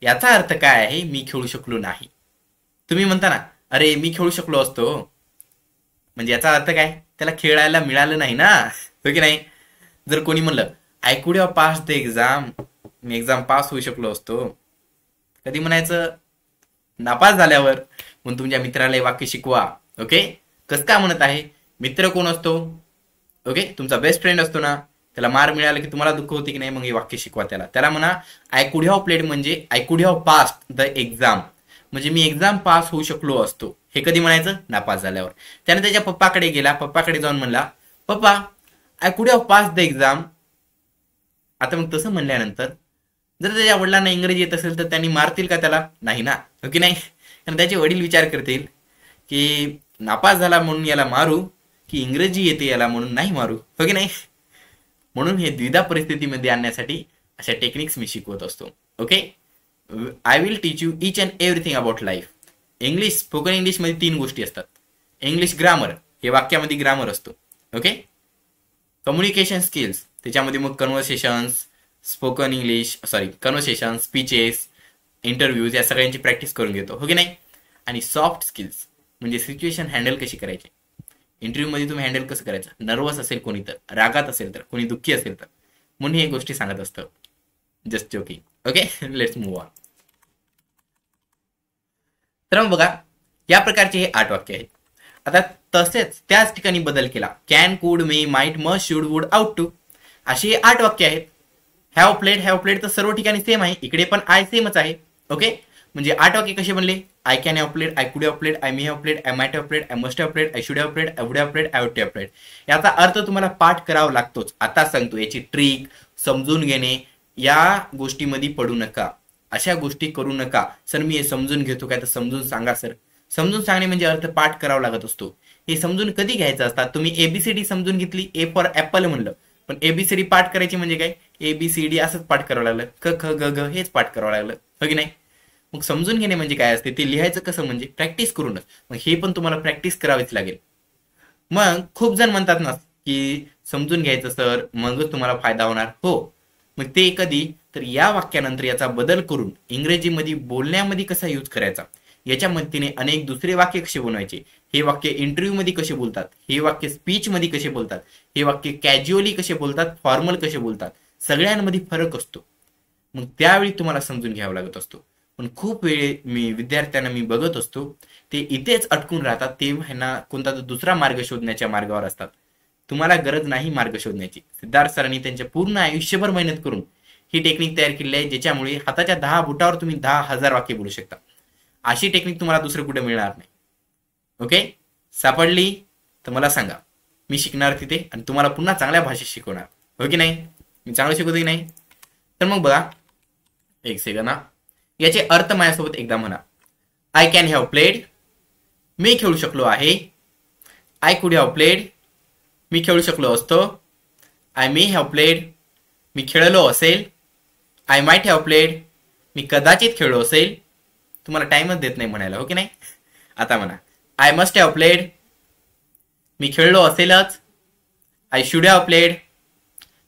याचा अर्थ काय आहे, मी खेळू शकलो नाही. तुम्ही म्हणता ना, अरे मी खेळू शकलो असतो, म्हणजे याचा अर्थ काय, त्याला खेळायला मिळालं नाही ना, हो की नाही. जर कोणी म्हणलं I could have pass the exam, me exam pass होऊ शकलो असतो, कधी म्हणायचं, नापास झाल्यावर. म्हणून तुमच्या मित्राला हे वाक्य शिकवा. ओके, कसं काय म्हणत आहे, मित्र कोण असतो, ओके, तुमचा बेस्ट फ्रेंड असतो ना. त्याला मार मिळाला की तुम्हाला दुःख होते की नाही, मग हे वाक्य शिकवा त्याला म्हणा आय कुड हॅव प्लेड म्हणजे I could have passed the exam, म्हणजे मी एक्झाम पास होऊ शकलो असतो. हे कधी म्हणायचं, नापास झाल्यावर. त्याने त्याच्या पप्पाकडे गेला, पप्पाकडे जाऊन म्हणला, पप्पा I could have pass the exam. आता मग तसं म्हणल्यानंतर जर त्याच्या वडिलांना इंग्रजी येत असेल तर त्यांनी मारतील का त्याला, नाही ना, हो की नाही. कारण त्याचे वडील विचार करतील की नापास झाला म्हणून याला मारू, की इंग्रजी येते याला म्हणून नाही मारू, हो की नाही. म्हणून हे द्विधा परिस्थितीमध्ये आणण्यासाठी अशा टेक्निक्स मी शिकवत असतो. Okay, I will teach you each and everything about life. English, spoken English मध्ये 3 गोष्टी असतात. इंग्लिश ग्रामर, हे वाक्यामध्ये ग्रामर असतो. ओके, कम्युनिकेशन स्किल्स, त्याच्यामध्ये मग conversations, spoken English, conversation, speeches, interviews, या सगळ्यांची प्रॅक्टिस करून घेतो, हो की नाही. आणि सॉफ्ट स्किल्स म्हणजे सिच्युएशन हँडल कशी करायची, इंटरव्ह्यू मध्ये तुम्ही हँडल कसं करायचं, नर्वस असेल कोणी तर, रागात असेल तर, कोणी दुःखी असेल तर, म्हणून हे गोष्टी सांगत असतं. Just joking. Okay, let's move on. तर मग बघा, या प्रकारचे हे 8 वाक्य आहेत. आता तसेच त्याच ठिकाणी बदल केला, can, could, may, might, must, should, would, ought to, अशी 8 वाक्य आहेत. हॅव प्लेड तर सर्व ठिकाणी सेम आहे, इकडे पण आय सेमच आहे. ओके, म्हणजे 8 वाक्य कसे बनले, I can have played, I could have played, I may have played, I might have played, I must have played, I should have played, I would have played, I would have played. याचा अर्थ तुम्हाला पाठ करावा लागतोच. आता सांगतो, याची trick समजून घेणे, या गोष्टीमध्ये पडू नका, अशा गोष्टी करू नका. सर मी हे समजून घेतो काय, तर समजून सांगा सर. समजून सांगणे म्हणजे अर्थ पाठ करावा लागत असतो. हे समजून कधी घ्यायचं असतात, तुम्ही एबीसीडी समजून घेतली, ए फॉर ऍपल म्हणलं, पण एबीसीडी पाठ करायची म्हणजे काय, एबीसीडी असंच पाठ करावं लागलं, क ख ग घ हेच पाठ करावं लागलं, हो की नाही. मग समजून घेणे म्हणजे काय असते, ते लिहायचं कसं म्हणजे प्रॅक्टिस करूनच. मग हे पण तुम्हाला प्रॅक्टिस करावीच लागेल. मग खूप जण म्हणतात ना की समजून घ्यायचं सर मगच तुम्हाला फायदा होणार. हो, मग ते कधी, तर या वाक्यानंतर याचा बदल करून इंग्रजीमध्ये बोलण्यामध्ये कसा यूज करायचा, याच्या मदतीने अनेक दुसरे वाक्य कसे बनवायचे, हे वाक्य इंटरव्ह्यू मध्ये कसे बोलतात, हे वाक्य स्पीच मध्ये कसे बोलतात, हे वाक्य कॅज्युअली कसे बोलतात, फॉर्मल कसे बोलतात, सगळ्यांमध्ये फरक असतो. मग त्यावेळी तुम्हाला समजून घ्यावा लागत असतो. पण खूप वेळ मी विद्यार्थ्यांना मी बघत असतो, ते इथेच अटकून राहतात, ते ह्यांना कोणता दुसरा मार्ग शोधण्याच्या मार्गावर असतात. तुम्हाला गरज नाही मार्ग शोधण्याची. सिद्धार्थ सरांनी त्यांच्या पूर्ण आयुष्यभर मेहनत करून ही टेक्निक तयार केली आहे, ज्याच्यामुळे हाताच्या 10 बोटावर तुम्ही 10,000 वाक्य बोलू शकता. अशी टेक्निक तुम्हाला दुसरं कुठे मिळणार नाही. ओके, सापडली तर मला सांगा, मी शिकणार तिथे आणि तुम्हाला पुन्हा चांगल्या भाषेत शिकवणार, हो की नाही. मी चांगलं शिकवतो की नाही. तर मग बघा, एक सेकंड ना, याचे अर्थ माझ्यासोबत एकदा म्हणा. आय कॅन हॅव प्लेड, मी खेळू शकलो आहे. आय कुड हॅव प्लेड, मी खेळू शकलो असतो. आय मे हॅव प्लेड, मी खेळलो असेल. आय माइट हॅव प्लेड, मी कदाचित खेळलो असेल. तुम्हाला टाइमच देत नाही म्हणायला, हो की नाही. आता म्हणा, आय मस्ट हॅव प्लेड, मी खेळलो असेलच. I should have played.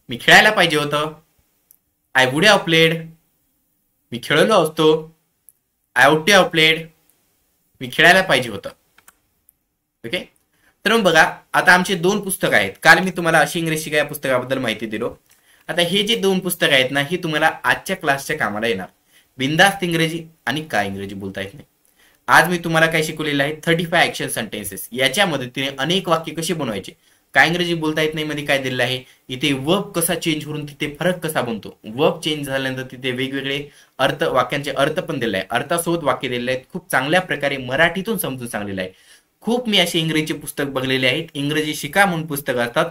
मी खेळायला पाहिजे होतं. I would have played. मी खेळलो असतो. I would have played. मी खेळायला पाहिजे होतं. ओके. तर मग बघा, आता आमचे 2 पुस्तकं आहेत. काल मी तुम्हाला अशी इंग्रजी शिका या पुस्तकाबद्दल माहिती दिलो. आता हे जे 2 पुस्तकं आहेत ना, ही तुम्हाला आजच्या क्लासच्या कामाला येणार. बिनधास्त इंग्रजी आणि काय इंग्रजी बोलता येत नाही. आज मी तुम्हाला काय शिकवलेलं आहे, 35 ऍक्शन सेंटेन्सेस. याच्या मदतीने अनेक वाक्य कसे बनवायचे. काय इंग्रजी बोलता येत नाही मध्ये काय दिलेलं आहे, इथे वर्ब कसा चेंज होऊन तिथे फरक कसा बनतो. वर्ब चेंज झाल्यानंतर तिथे वेगवेगळे अर्थ, वाक्यांचे अर्थ पण दिले आहे. अर्थासोबत वाक्य दिलेले आहेत. खूप चांगल्या प्रकारे मराठीतून समजून सांगलेलं आहे. खूप मी असे इंग्रजीचे पुस्तक बघलेले आहेत. इंग्रजी शिका म्हणून पुस्तकं असतात,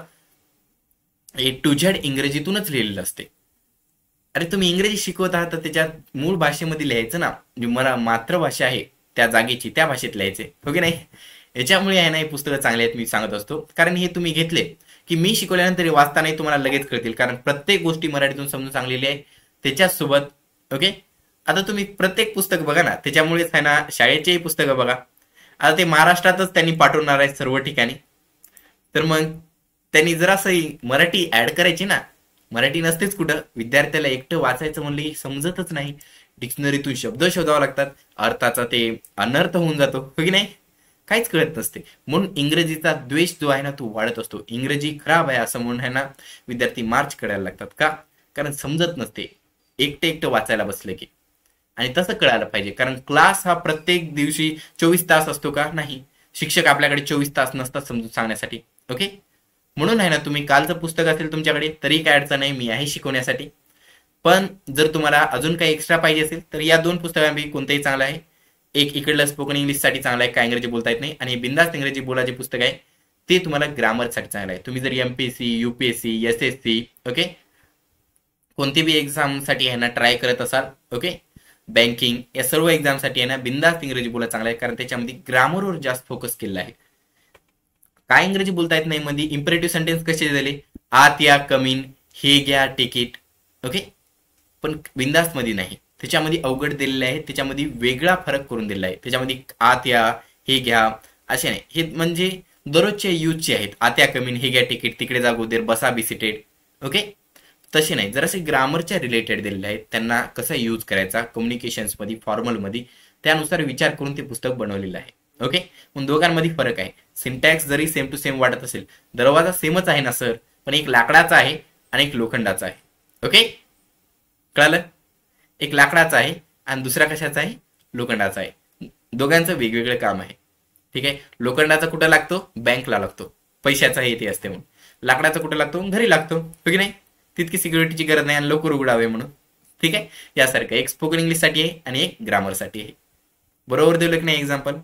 ए टू झेड इंग्रजीतूनच लिहिलेलं असते. अरे तुम्ही इंग्रजी शिकवत आहात तर त्याच्यात मूळ भाषेमध्ये लिहायचं ना. मला मातृभाषा आहे त्या जागेची त्या भाषेत लिहायचे, हो की नाही. याच्यामुळे आहे ना, हे पुस्तकं चांगले आहेत मी सांगत असतो. कारण हे तुम्ही घेतले की मी शिकवल्यानंतर वाचतानाही तुम्हाला लगेच कळतील. कारण प्रत्येक गोष्टी मराठीतून समजून सांगलेली आहे त्याच्यासोबत. ओके. आता तुम्ही प्रत्येक पुस्तक बघा ना, त्याच्यामुळेच आहे ना शाळेचेही पुस्तकं बघा. आता ते महाराष्ट्रातच त्यांनी पाठवणार आहे सर्व ठिकाणी. तर मग त्यांनी जरासं मराठी ऍड करायची ना. मराठी नसतेच कुठं. विद्यार्थ्याला एकटं वाचायचं म्हणलं की समजतच नाही. डिक्शनरीतून शब्द शोधावे लागतात. अर्थाचा ते अनर्थ होऊन जातो, हो की नाही. काहीच कळत नसते. म्हणून इंग्रजीचा द्वेष जो आहे ना तो वाढत असतो. इंग्रजी खराब आहे असं म्हणून आहे ना विद्यार्थी मार्च करायला लागतात. का? कारण समजत नसते एकटं वाचायला बसलं की. आणि तसं कळायला पाहिजे. कारण क्लास हा प्रत्येक दिवशी 24 तास असतो का? नाही. शिक्षक आपल्याकडे 24 तास नसतात समजून सांगण्यासाठी. ओके. म्हणून आहे ना, तुम्ही कालचं पुस्तक असेल तुमच्याकडे तरी काय अडचण नाही, मी आहे शिकवण्यासाठी. पण जर तुम्हाला अजून काही एक्स्ट्रा पाहिजे असेल तर या 2 पुस्तकांपैकी कोणतंही चांगलं आहे. एक इकडलं स्पोकन इंग्लिशसाठी चांगलं आहे, काय इंग्रजी बोलता येत नाही. आणि बिनधास्त इंग्रजी बोलायचे पुस्तक आहे ते तुम्हाला ग्रामरसाठी चांगलं आहे. तुम्ही जर एमपीएससी, यूपीएससी, एसएससी, ओके, कोणती बी एक्झामसाठी आहे ना ट्राय करत असाल, ओके, बँकिंग या सर्व एक्झामसाठी आहे ना बिनधास्त इंग्रजी बोला चांगला आहे. कारण त्याच्यामध्ये ग्रामरवर जास्त फोकस केलेला आहे. काय इंग्रजी बोलता येत नाही मध्ये इम्परेटिव्ह सेंटेन्स कसे दिले, आत या, कमीन, हे घ्या, टिकीट, ओके. पण बिनधास्त मध्ये नाही. त्याच्यामध्ये अवघड दिलेले आहे. त्याच्यामध्ये वेगळा फरक करून दिलेला आहे. त्याच्यामध्ये आत या, हे घ्या असे नाही. हे म्हणजे दररोजचे यूजचे आहेत. आत या, कमीन, हे घ्या, तिकीट, तिकडे जा, गोदेर, बसा, बी सीटेड, ओके. तसे नाही. जरासे ग्रामरच्या रिलेटेड दिलेले आहेत. त्यांना कसा यूज करायचा कम्युनिकेशन्स मध्ये, फॉर्मल मध्ये, त्यानुसार विचार करून ते पुस्तक बनवलेलं आहे. ओके. मग दोघांमध्ये फरक आहे. सिंटॅक्स जरी सेम टू सेम वाटत असेल, दरवाजा सेमच आहे ना सर, पण एक लाकडाचा आहे आणि एक लोखंडाचा आहे. ओके, कळालं. एक लाकडाचा आहे आणि दुसरा कशाचा आहे, लोखंडाचा आहे. दोघांचं वेगवेगळं काम आहे. ठीक आहे. लोखंडाचा कुठं लागतो, बँकला लागतो, पैशाचा हे ते असते म्हणून. लाकडाचा कुठं लागतो, घरी लागतो, हो की नाही. तितकी सिक्युरिटीची गरज नाही आणि लवकर उघडावे म्हणून. ठीक आहे. यासारखं एक स्पोकन इंग्लिश साठी आहे आणि एक ग्रामर साठी आहे. बरोबर दिलं की नाही एक्झाम्पल.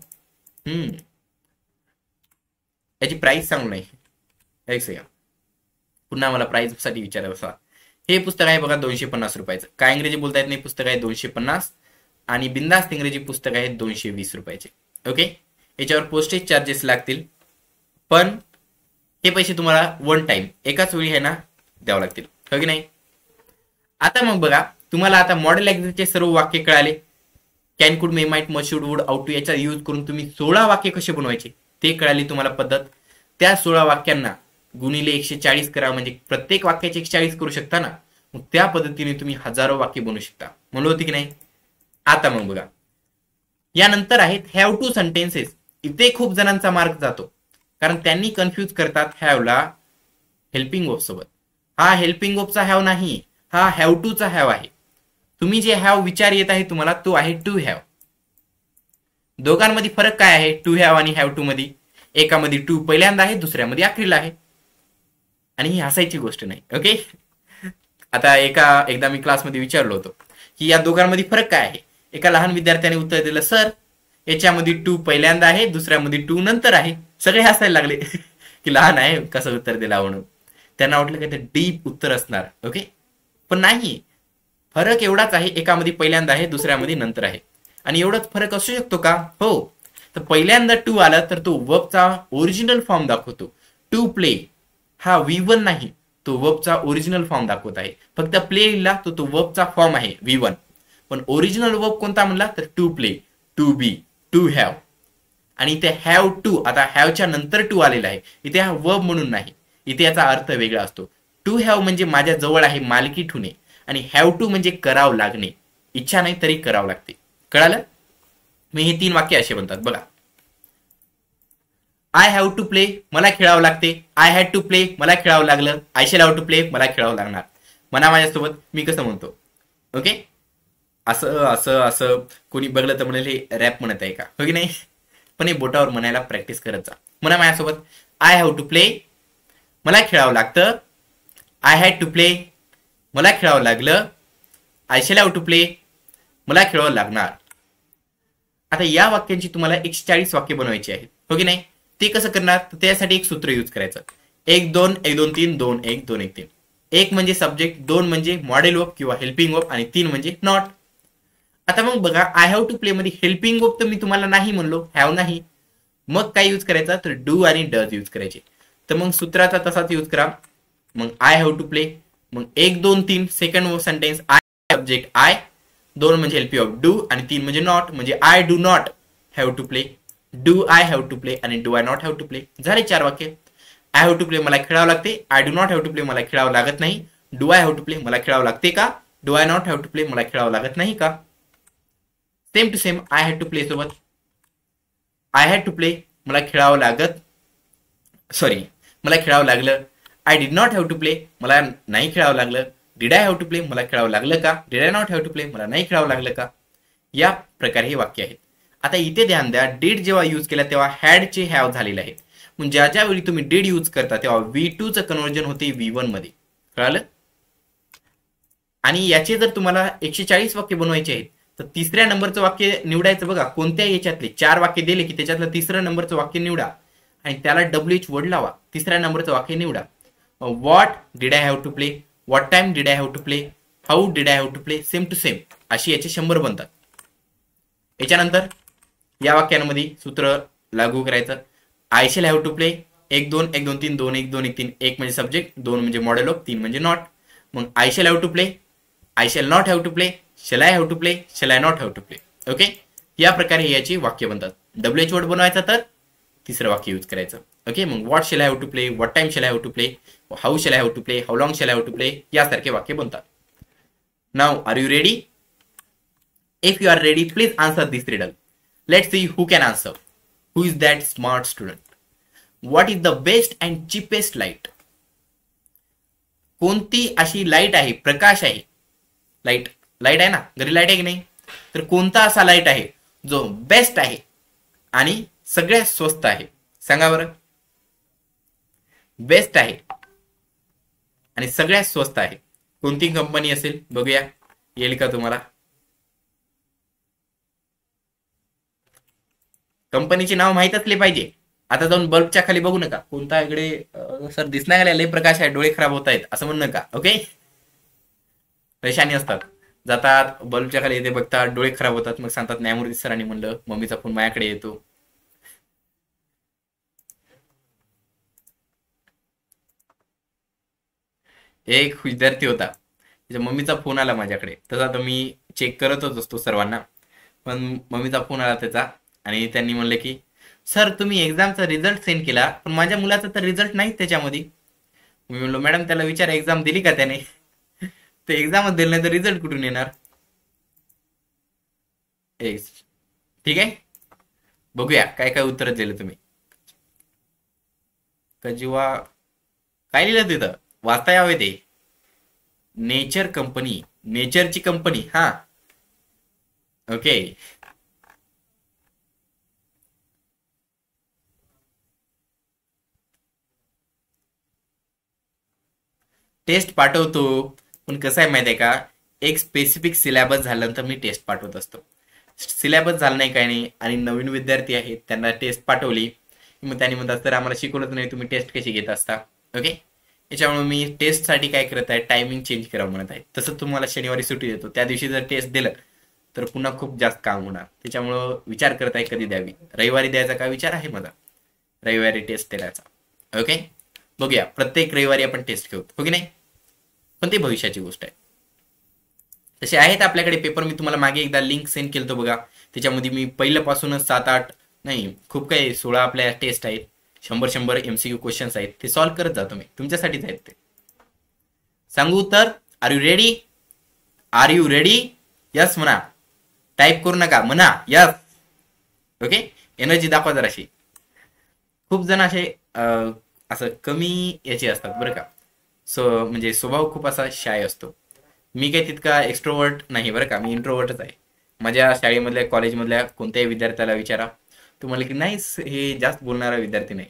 याची प्राइस सांगू नाही, एक सेकंड, पुन्हा मला प्राइस साठी विचारायचं. हे पुस्तक आहे बघा 250 रुपयाचं. काय इंग्रजी बोलता येत नाही पुस्तक आहे 250 आणि बिनधास्त इंग्रजी पुस्तक आहे 220 रुपयाचे. ओके. याच्यावर पोस्टेज चार्जेस लागतील, पण हे पैसे तुम्हाला वन टाइम एकाच वेळी आहे ना द्यावं लागतील, हो की नाही. आता मग बघा, तुम्हाला आता मॉडेल एक्झॅक्टचे सर्व वाक्य कळाले. Can, could, may, might, must, should, would, ought to याचा यूज करून तुम्ही 16 वाक्य कसे बनवायचे ते कळाली तुम्हाला पद्धत. त्या 16 वाक्यांना गुणिले 140 करा, म्हणजे प्रत्येक वाक्याचे 140 करू शकता ना. मग त्या पद्धतीने तुम्ही हजारो वाक्य बनवू शकता. म्हणलं होती की नाही. आता मग बघा, यानंतर आहेत हॅव टू सेंटेन्सेस. इथे खूप जणांचा मार्क जातो, कारण त्यांनी कन्फ्यूज करतात हॅवला हेल्पिंग ऑफ सोबत. हा हेल्पिंग ऑफचा हॅव नाही, हा हॅव टू चा हॅव आहे. तुम्ही जे हॅव विचार येत आहे तुम्हाला तो आहे टू हॅव. दोघांमध्ये फरक काय आहे टू हॅव आणि हॅव टू मध्ये. एकामध्ये टू पहिल्यांदा आहे, दुसऱ्यामध्ये अखेरीला आहे. आणि ही हसायची गोष्ट नाही. ओके. आता एकदा मी क्लासमध्ये विचारलो होतो की या दोघांमध्ये फरक काय आहे. एका लहान विद्यार्थ्याने उत्तर दिलं, सर याच्यामध्ये टू पहिल्यांदा आहे, दुसऱ्यामध्ये टू नंतर आहे. सगळे हसायला लागले की लहान आहे कसं उत्तर दिला म्हणून. त्यांना वाटलं की ते डीप उत्तर असणार. ओके. पण नाही, फरक एवढाच आहे. एकामध्ये पहिल्यांदा आहे, दुसऱ्यामध्ये नंतर आहे. आणि एवढाच फरक असू शकतो का? हो. तर पहिल्यांदा टू आला तर तो वर्बचा ओरिजिनल फॉर्म दाखवतो. टू प्ले हा V1 नाही, तो वर्बचा ओरिजिनल फॉर्म दाखवत आहे. फक्त प्ले लिहिला तो वर्बचा फॉर्म आहे V1. पण ओरिजिनल वर्ब कोणता म्हणला तर to play, to be, to have. आणि इथे हॅव टू, आता हॅवच्या नंतर टू आलेला आहे, इथे हा वर्ब म्हणून नाही, इथे याचा अर्थ वेगळा असतो. टू हॅव म्हणजे माझ्या जवळ आहे, मालकी ठेवणे, आणि हॅव टू म्हणजे करावं लागणे, इच्छा नाही तरी करावं लागते. कळालं? मी हे 3 वाक्य असे बनतात बघा. आय हॅव टू प्ले, मला खेळावं लागते. आय हॅड टू प्ले, मला खेळावं लागलं. I shall have to play, मला खेळावं लागणार. म्हणा माझ्यासोबत, मी कसं म्हणतो. ओके, असं असं असं कोणी बघलं तर म्हणेल हे रॅप म्हणत आहे का, हो की नाही? पण हे बोटावर म्हणायला प्रॅक्टिस करत जा. म्हणा माझ्यासोबत, आय हॅव टू प्ले, मला खेळावं लागतं. आय हॅड टू प्ले, मला खेळावं लागलं. I shall have to play, मला खेळावं लागणार. आता या वाक्यांची तुम्हाला 140 वाक्य बनवायची आहेत, हो की नाही? ते कसं करणार? तर त्यासाठी एक सूत्र यूज करायचं. 1 2 1 2 3 2 1 2 1 3. 1 म्हणजे सब्जेक्ट, 2 म्हणजे मॉडेल वर्ब किंवा हेल्पिंग वर्ब, आणि 3 म्हणजे नॉट. आता मग बघा, आय हॅव टू प्ले मध्ये हेल्पिंग वर्ब तर मी तुम्हाला नाही म्हणलो, हॅव नाही. मग काय यूज करायचा? तर डू आणि डज यूज करायचे. तर मग सूत्राचा तसाच यूज करा. मग आय हॅव टू प्ले, मग 1 2 3 second sentence, I subject I, 2 म्हणजे हेल्पिंग वर्ब डू, आणि 3 म्हणजे नॉट, म्हणजे I do not have to play, do I have to play, आणि do I not have to play. झाले 4 वाक्य. आय हॅव टू प्ले, मला खेळावं लागते. I do not have to play, मला खेळावं लागत नाही. Do I have to play, मला खेळावं लागते का? Do I not have to play, मला खेळावं लागत नाही का? Same to same I had to play सोबत, आय हॅड टू प्ले, मला खेळावं लागत, सॉरी, मला खेळावं लागलं. I did not have to play, मला नाही खेळावं लागलं. Did I have to play, मला खेळावं लागलं का? Did I not have to play, मला नाही खेळावं लागलं का? या प्रकारे हे वाक्य आहेत. आता इथे ध्यान द्या, डिड जेव्हा यूज केला तेव्हा हॅडचे हॅव झालेले आहेत. म्हणजे ज्या ज्या वेळी तुम्ही डिड यूज करता तेव्हा V2 चं कन्व्हर्जन होते V1 मध्ये. कळालं? आणि याचे जर तुम्हाला 140 वाक्य बनवायचे आहेत तर तिसऱ्या नंबरचं वाक्य निवडायचं. बघा, कोणत्या याच्यातले 4 वाक्य दिले की त्याच्यातलं तिसरं नंबरचं वाक्य निवडा आणि त्याला WH वर्ड लावा. तिसऱ्या नंबरचं वाक्य निवडा. What did I have to play, what time did I have to play, how did I have to play, same to same अशी याचे 100 बनतात. याच्यानंतर या वाक्यांमध्ये सूत्र लागू करायचं. I shall have to play, 1 2 1 2 3 2 1 2 1 3. 1 म्हणजे सब्जेक्ट, 2 म्हणजे मॉडेल ऑफ, 3 म्हणजे नॉट. मग I shall have to play, I shall not have to play, shall I have to play, shall I not have to play. Okay, या प्रकारे याची वाक्य बनतात. WH word बनवायचा तर तिसरं वाक्य यूज करायचं. ओके, मग what shall I have to play, what time shall I have to play, how shall I have to play, how long shall I have to play, यासारखे वाक्य बनतात. Now are you ready? If you are ready, please answer this riddle. Let's see who can answer. Who is that smart student? What is the best and cheapest light? कोणती अशी light आहे, प्रकाश आहे, light light आहे ना, घरी light आहे की नाही? तर कोणता असा लाईट आहे जो बेस्ट आहे आणि सगळ्यात स्वस्त आहे? सांगा बरं. बेस्ट आहे आणि सगळ्यात स्वस्त आहे, कोणती कंपनी असेल? बघूया, येईल का तुम्हाला? कंपनीचे नाव माहित असले पाहिजे. आता जाऊन बल्बच्या खाली बघू नका, कोणता इकडे सर दिसणार लय प्रकाश आहे, डोळे खराब होत आहेत असं म्हणू नका. ओके, परेशानी असतात, जातात बल्बच्या खाली, येते बघतात डोळे खराब होतात, मग सांगतात न्यायमूर्ती सरांनी म्हणलं, मम्मीचा फोन माझ्याकडे येतो. एक विद्यार्थी होता, त्याच्या मम्मीचा फोन आला माझ्याकडे. तसा तर मी चेक करतच असतो सर्वांना, पण मम्मीचा फोन आला त्याचा आणि त्यांनी म्हणले की सर तुम्ही एक्झामचा रिझल्ट सेंड केला पण माझ्या मुलाचा तर रिझल्ट नाही त्याच्यामध्ये. मी म्हणलो मॅडम त्याला विचार एक्झाम दिली का त्याने? ते एक्झामच दिली नाही तर रिझल्ट कुठून येणार? ठीक आहे, बघूया काय काय उत्तर दिलं तुम्ही. कजिवा काय लिहिलं तिथं? वाचता यावे ते. नेचर कंपनी, नेचरची कंपनी. हा, ओके. टेस्ट पाठवतो, पण कसं आहे माहिती आहे का, एक स्पेसिफिक सिलेबस झाल्यानंतर मी टेस्ट पाठवत असतो. सिलेबस झाला नाही काही नाही आणि नवीन विद्यार्थी आहेत त्यांना टेस्ट पाठवली मग त्यांनी म्हणतात तर आम्हाला शिकवलंच नाही, तुम्ही टेस्ट कशी घेत असता? ओके, याच्यामुळे मी टेस्टसाठी काय करत आहे, टायमिंग चेंज करावं म्हणत आहे. तसं तुम्हाला शनिवारी सुट्टी देतो, त्या दिवशी जर टेस्ट दिलं तर पुन्हा खूप जास्त काम होणार. त्याच्यामुळं विचार करत आहे कधी द्यावी. रविवारी द्यायचा का विचार आहे माझा, रविवारी टेस्ट द्यायचा. ओके, बघूया, प्रत्येक रविवारी आपण टेस्ट घेऊ, हो की नाही? पण ती भविष्याची गोष्ट आहे. तसे आहेत आपल्याकडे पेपर, मी तुम्हाला मागे एकदा लिंक सेंड केलं बघा, त्याच्यामध्ये मी पहिल्यापासूनच 7-8 नाही, खूप काही 16 आपल्या टेस्ट आहेत, 100 MCQ क्वेश्चन्स आहेत, ते सॉल्व्ह करत जातो मी, तुमच्यासाठीच आहेत ते. सांगू उत्तर? Are you ready? Are you ready? Yes म्हणा, टाईप करू नका, म्हणा यस. ओके, एनर्जी दाखवा जराशी. खूप जण असे असं कमी याचे असतात बरं का, म्हणजे स्वभाव खूप असा शाय असतो. मी काही तितका एक्स्ट्रोवर्ट नाही बरं का, मी इंट्रोवर्टच आहे. माझ्या शाळेमधल्या कॉलेजमधल्या कोणत्याही विद्यार्थ्याला विचारा, तुम्हाला की नाही हे जास्त बोलणारा विद्यार्थी नाही.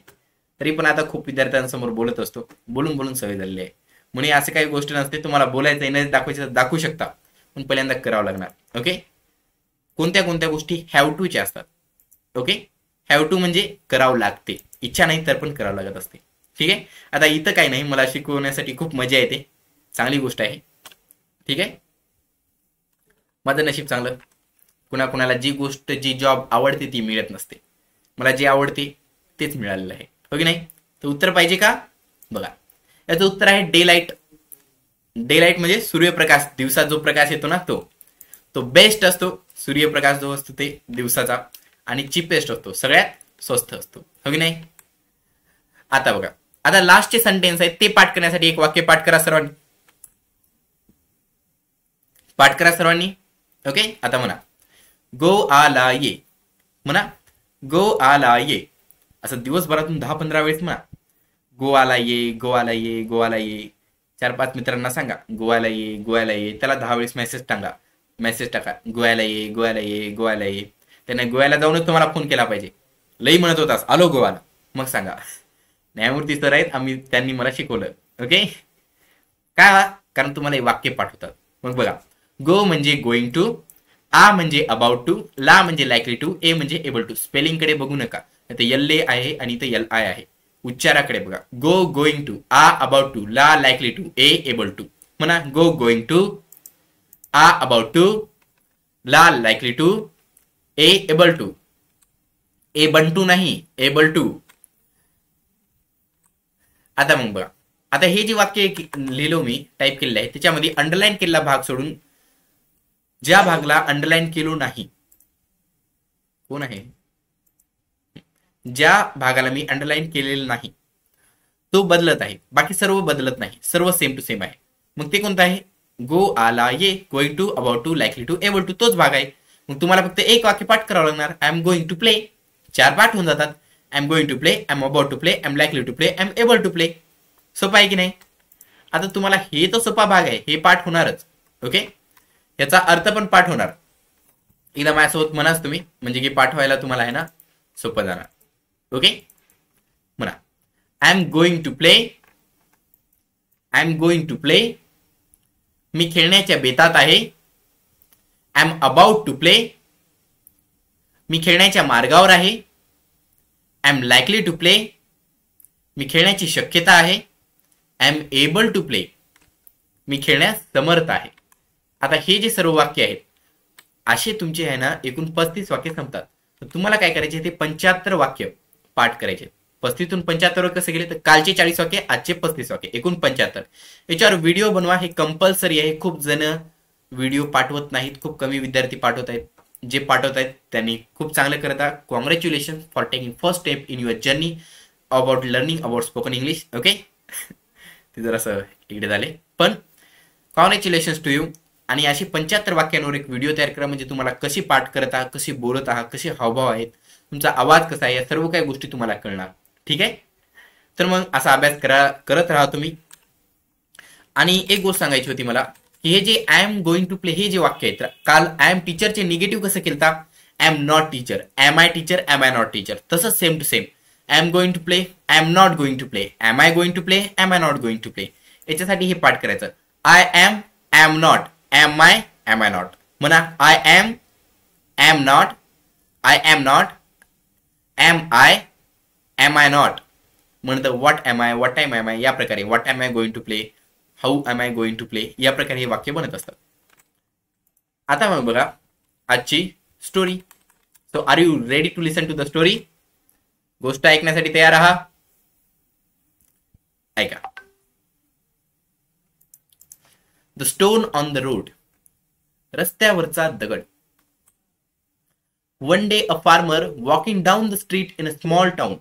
तरी पण आता खूप विद्यार्थ्यांसमोर बोलत असतो, बोलून बोलून सवय झालेली आहे. म्हणून असे काही गोष्टी नसते, तुम्हाला बोलायचं एनर्जी दाखवायचं दाखवू शकता, पण पहिल्यांदा करावं लागणार. ओके, कोणत्या कोणत्या गोष्टी हॅव टूच्या असतात. ओके, हॅव टू म्हणजे करावं लागते, इच्छा नाही तर पण करावं लागत असते. ठीक आहे, आता इथं काही नाही, मला शिकवण्यासाठी खूप मजा येते, चांगली गोष्ट आहे. ठीक आहे, माझं नशीब चांगलं. कुणाकुणाला जी गोष्ट जी जॉब आवडते ती मिळत नसते, मला जे आवडते तेच मिळालेलं आहे. हो की नाही? तर उत्तर पाहिजे का? बघा, याचं उत्तर आहे डे लाईट. डे लाईट म्हणजे सूर्यप्रकाश, दिवसात जो प्रकाश येतो ना तो बेस्ट असतो. सूर्यप्रकाश जो असतो ते दिवसाचा, आणि चीपेस्ट असतो, सगळ्यात स्वस्त असतो. हो की नाही? आता बघा, आता लास्टचे सेंटेन्स आहेत ते पाठ करण्यासाठी एक वाक्य पाठ करा सर्वांनी. पाठ करा सर्वांनी. ओके, आता म्हणा गो आला ये. म्हणा गो आला ये, असं दिवसभरातून 10-15 वेळेस म्हणा. गोवाला ये, गोवाला ये, गोवाला ये. 4-5 मित्रांना सांगा गोवाला ये, गोव्याला ये. त्याला 10 वेळेस मेसेज टाका, गोव्याला ये, गोव्याला ये, गोव्याला ये. त्याने गोव्याला जाऊनच तुम्हाला फोन केला पाहिजे. लई म्हणत होतास आलो गोवाला, मग सांगा. न्यायमूर्ती सर आहेत, त्यांनी मला शिकवलं. ओके, का? कारण तुम्हाला हे वाक्य पाठवतात. मग बघा, गो म्हणजे गोइंग टू, आ म्हणजे अबाउट टू, ला म्हणजे लायकली टू, ए म्हणजे एबल टू. स्पेलिंग कडे बघू नका, इथे एल ए आहे आणि इथे एल आय आहे. उच्चाराकडे बघा. गो गोइंग टू, आ अबाउट टू, ला लायकली टू, ए एबल टू. म्हणा गो गोइंग टू, आ अबाउट टू, ला लायकली टू, ए एबल टू. ए बंटू नाही, एबल टू. आता मग बघा, आता हे जे वाक्य लिहिलो मी, टाईप केलेलं आहे, त्याच्यामध्ये अंडरलाईन केलेला भाग सोडून ज्या भागला अंडरलाईन केलो नाही, कोण आहे? ज्या भागाला मी अंडरलाईन केलेलं नाही तो बदलत आहे, बाकी सर्व बदलत नाही, सर्व सेम टू सेम आहे. मग ते कोणतं आहे? गो आला ये, going to, about to, likely to, able to, तोच भाग आहे. मग तुम्हाला फक्त एक वाक्य पाठ करावं लागणार. I am going to play. 4 पाठ होऊन जातात. I am going to play, I am about to play, I am likely to play, I am able to play. सोपा आहे की नाही? आता तुम्हाला हे तो सोपा भाग आहे, हे पाठ होणारच. ओके, याचा अर्थ पण पाठ होणार. एकदा माझ्यासोबत म्हणाच तुम्ही, म्हणजे की पाठ व्हायला तुम्हाला आहे ना सोपं जाणार. ओके, म्हणा I am going to play, I am going to play. मी खेळण्याच्या बेतात आहे. I am about to play. मी खेळण्याच्या मार्गावर आहे. I am likely to play. मी खेळण्याची शक्यता आहे. I am able to play. मी खेळण्यास समर्थ आहे. आता हे जे सर्व वाक्य आहेत, असे तुमचे आहे ना एकूण 35 वाक्य संपतात. तर तुम्हाला काय करायचे, ते 75 वाक्य पाठ करायचे. 35तून 75 कसे गेले, तर कालचे 40 वाक्य, आजचे 35 वाक्य, एकूण 75. याच्यावर व्हिडिओ बनवा, हे कंपल्सरी आहे. खूप जण व्हिडिओ पाठवत नाहीत, खूप कमी विद्यार्थी पाठवत आहेत. जे पाठवत आहेत त्यांनी खूप चांगलं करता. Congratulation for taking first step in your journey about learning about spoken English. Okay, ते जरासं इकडे झाले, पण कॉंग्रॅच्युलेशन्स टू यू. आणि अशी 75 वाक्यांवर एक व्हिडिओ तयार करा, म्हणजे तुम्हाला कशी पाठ करत आहात, कशी बोलत आहात, कसे हावभाव आहेत, तुमचा आवाज कसा आहे, या सर्व काही गोष्टी तुम्हाला कळणार. ठीक आहे, तर मग असा अभ्यास करत राहा तुम्ही. आणि एक गोष्ट सांगायची होती मला, की हे जे I am going to play हे जे वाक्य आहे, काल आय एम टीचरचे निगेटिव्ह कसं केलं, I am not teacher, am I teacher, am I not teacher. तसंच same to same I am going to play, I am not going to play, am I going to play, am I not going to play. याच्यासाठी हे पाठ करायचं. I am not, am I not. म्हणा I am not, I am not, am I not. म्हणतं what am I, या प्रकारे what am I going to play, how am I going to play, या प्रकारे हे वाक्य बनत असतात. आता मग बघा आजची story. So are you ready to listen to the story? गोष्ट ऐकण्यासाठी तयार आहात? ऐका. The stone on the road. रस्त्यावरचा दगड. One day, a farmer walking down the street in a small town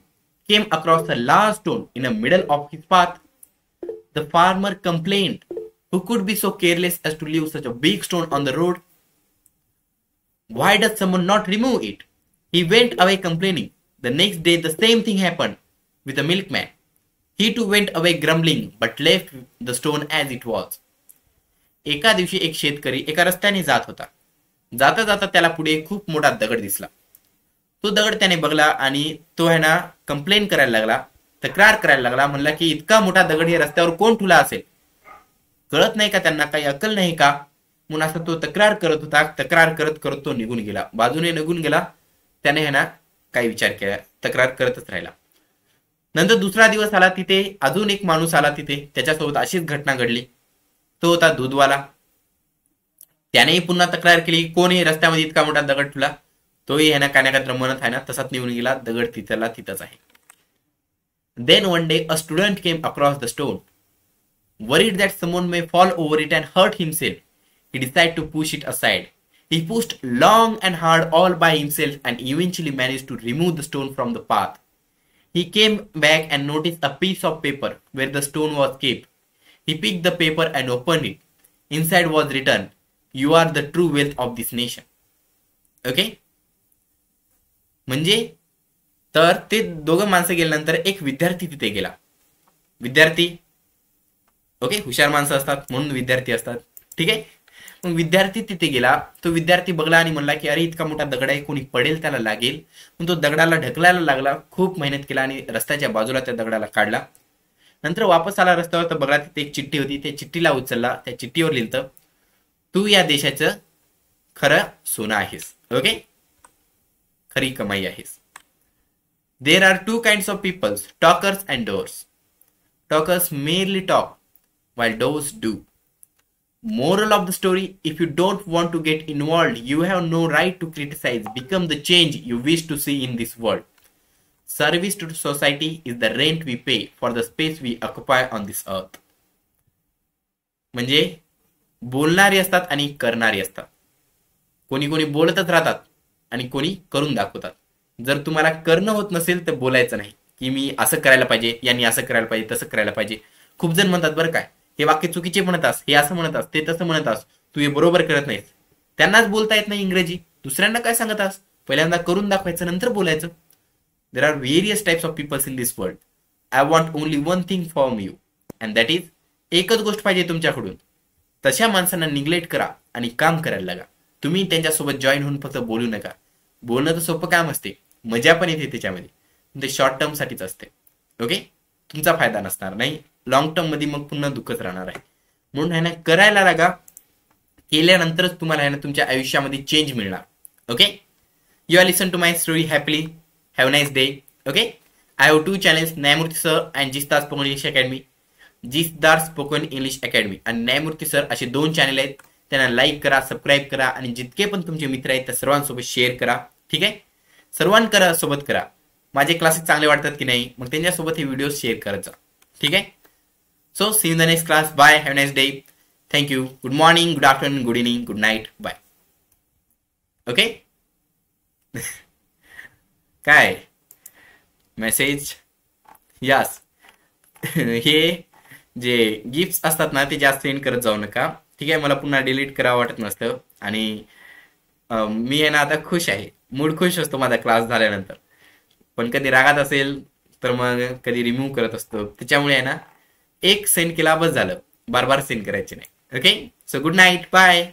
came across a large stone in the middle of his path. The farmer complained, "Who could be so careless as to leave such a big stone on the road? Why does someone not remove it?" He went away complaining. The next day, the same thing happened with the milkman. He too went away grumbling, but left the stone as it was. एका दिवशी एक शेतकरी एका रस्त्याने जात होता. जाता जाता त्याला पुढे खूप मोठा दगड दिसला. तो दगड त्याने बघला आणि तो आहे ना कंप्लेन करायला लागला, तक्रार करायला लागला. म्हणला की इतका मोठा दगड हे रस्त्यावर कोण ठेवला असेल? कळत नाही का त्यांना? काही अक्कल नाही का? म्हणून असं तो तक्रार करत होता. तक्रार करत करत तो निघून गेला. बाजूने निघून गेला. त्याने आहे ना काही विचार केला, तक्रार करतच राहिला. नंतर दुसरा दिवस आला. तिथे अजून एक माणूस आला. तिथे त्याच्यासोबत अशीच घटना घडली. तो होता दूधवाला. त्यानेही पुन्हा तक्रार केली, कोण हे रस्त्यामध्ये इतका मोठा दगड ठेवला? तोही आहे ना काय ना काय म्हणत आहे ना तसाच निघून गेला. दगड तिथला तिथंच आहे. Then one day a student came across the stone. Worried that someone may fall over it and hurt himself, he decided to push it aside. He pushed long and hard all by himself and eventually managed to remove the stone from the path. He came back and noticed a piece of paper where the stone was kept. He picked the paper and opened it. Inside was written, "You are the true wealth of this nation." Okay? म्हणजे तर ते दोघं माणसं गेल्यानंतर एक विद्यार्थी तिथे गेला. विद्यार्थी ओके हुशार माणसं असतात म्हणून विद्यार्थी असतात. ठीक आहे. मग विद्यार्थी तिथे गेला. तो विद्यार्थी बघला आणि म्हणला की अरे इतका मोठा दगड आहे, कोणी पडेल त्याला लागेल. मग तो दगडाला ढकलायला लागला. खूप मेहनत केला आणि रस्त्याच्या बाजूला त्या दगडाला काढला. नंतर वापस आला रस्त्यावर तर बघला तिथे एक चिठ्ठी होती. त्या चिठ्ठीला उचलला. त्या चिठ्ठीवर लिहिलं, "तू या देशाचं खरं सोनं आहेस." ओके, खरी कमाई आहेस. There are two kinds of people, talkers and doers. Talkers merely talk, while doers do. Moral of the story, if you don't want to get involved, you have no right to criticize. Become the change you wish to see in this world. Service to society is the rent we pay for the space we occupy on this earth. म्हणजे बोलणारी असतात आणि करणारी असतात. कोणी कोणी बोलतच राहतात आणि कोणी करून दाखवतात. जर तुम्हाला करणं होत नसेल तर बोलायचं नाही की मी असं करायला पाहिजे, यांनी असं करायला पाहिजे, तसं करायला पाहिजे. खूप जण म्हणतात बरं काय, हे वाक्य चुकीचे म्हणतास, हे असं म्हणतास, ते तसं म्हणतास, तू हे बरोबर करत नाहीस. त्यांनाच बोलता येत नाही इंग्रजी, दुसऱ्यांना काय सांगतास? पहिल्यांदा करून दाखवायचं, नंतर बोलायचं. There are various types of people in this world. I want only one thing from you, and that is, एकच गोष्ट पाहिजे तुमच्याकडून. तशा माणसांना निग्लेक्ट करा आणि काम करायला लागा. तुम्ही त्यांच्यासोबत जॉईन होऊन फक्त बोलू नका. बोलणं तर सोपं काम असते, मजा पण येते त्याच्यामध्ये, ते शॉर्ट टर्म साठीच असते. ओके, तुमचा फायदा नसणार नाही, लॉंग टर्म मध्ये मग पुन्हा दुःखच राहणार आहे. म्हणून आहे ना करायला लागा. केल्यानंतरच तुम्हाला आहे ना तुमच्या आयुष्यामध्ये चेंज मिळणार. Okay, you are listen to my story happily. Have a nice day. Okay, I have two channels, Nyamurthy Sir and Jisdar Spoken English Academy. Jisdar Spoken English Academy आणि Nyamurthy Sir असे दोन channel आहेत. त्यांना like करा, subscribe करा आणि जितके पण तुमचे मित्र आहेत त्या सर्वांसोबत शेअर करा. ठीक आहे, सर्वांकरा सोबत करा. माझे क्लासेस चांगले वाटतात की नाही मग त्यांच्यासोबत हे व्हिडिओ शेअर करत जा. ठीक आहे. So see you in the next class. Bye, have a nice day. Thank you. Good morning, good afternoon, good evening, good night. Bye. Okay. काय मेसेज? यस. हे जे गिफ्ट असतात ना ते जास्त सेंड करत जाऊ नका. ठीक आहे, मला पुन्हा डिलीट करावं वाटत नसतं. आणि मी आहे ना आता खुश आहे, मूड खुश असतो माझा क्लास झाल्यानंतर. पण कधी रागात असेल तर मग कधी रिमूव्ह करत असतो. त्याच्यामुळे आहे ना एक सेंड केला बस झालं, बार बार सेंड करायचे नाही. Okay, so good night, bye.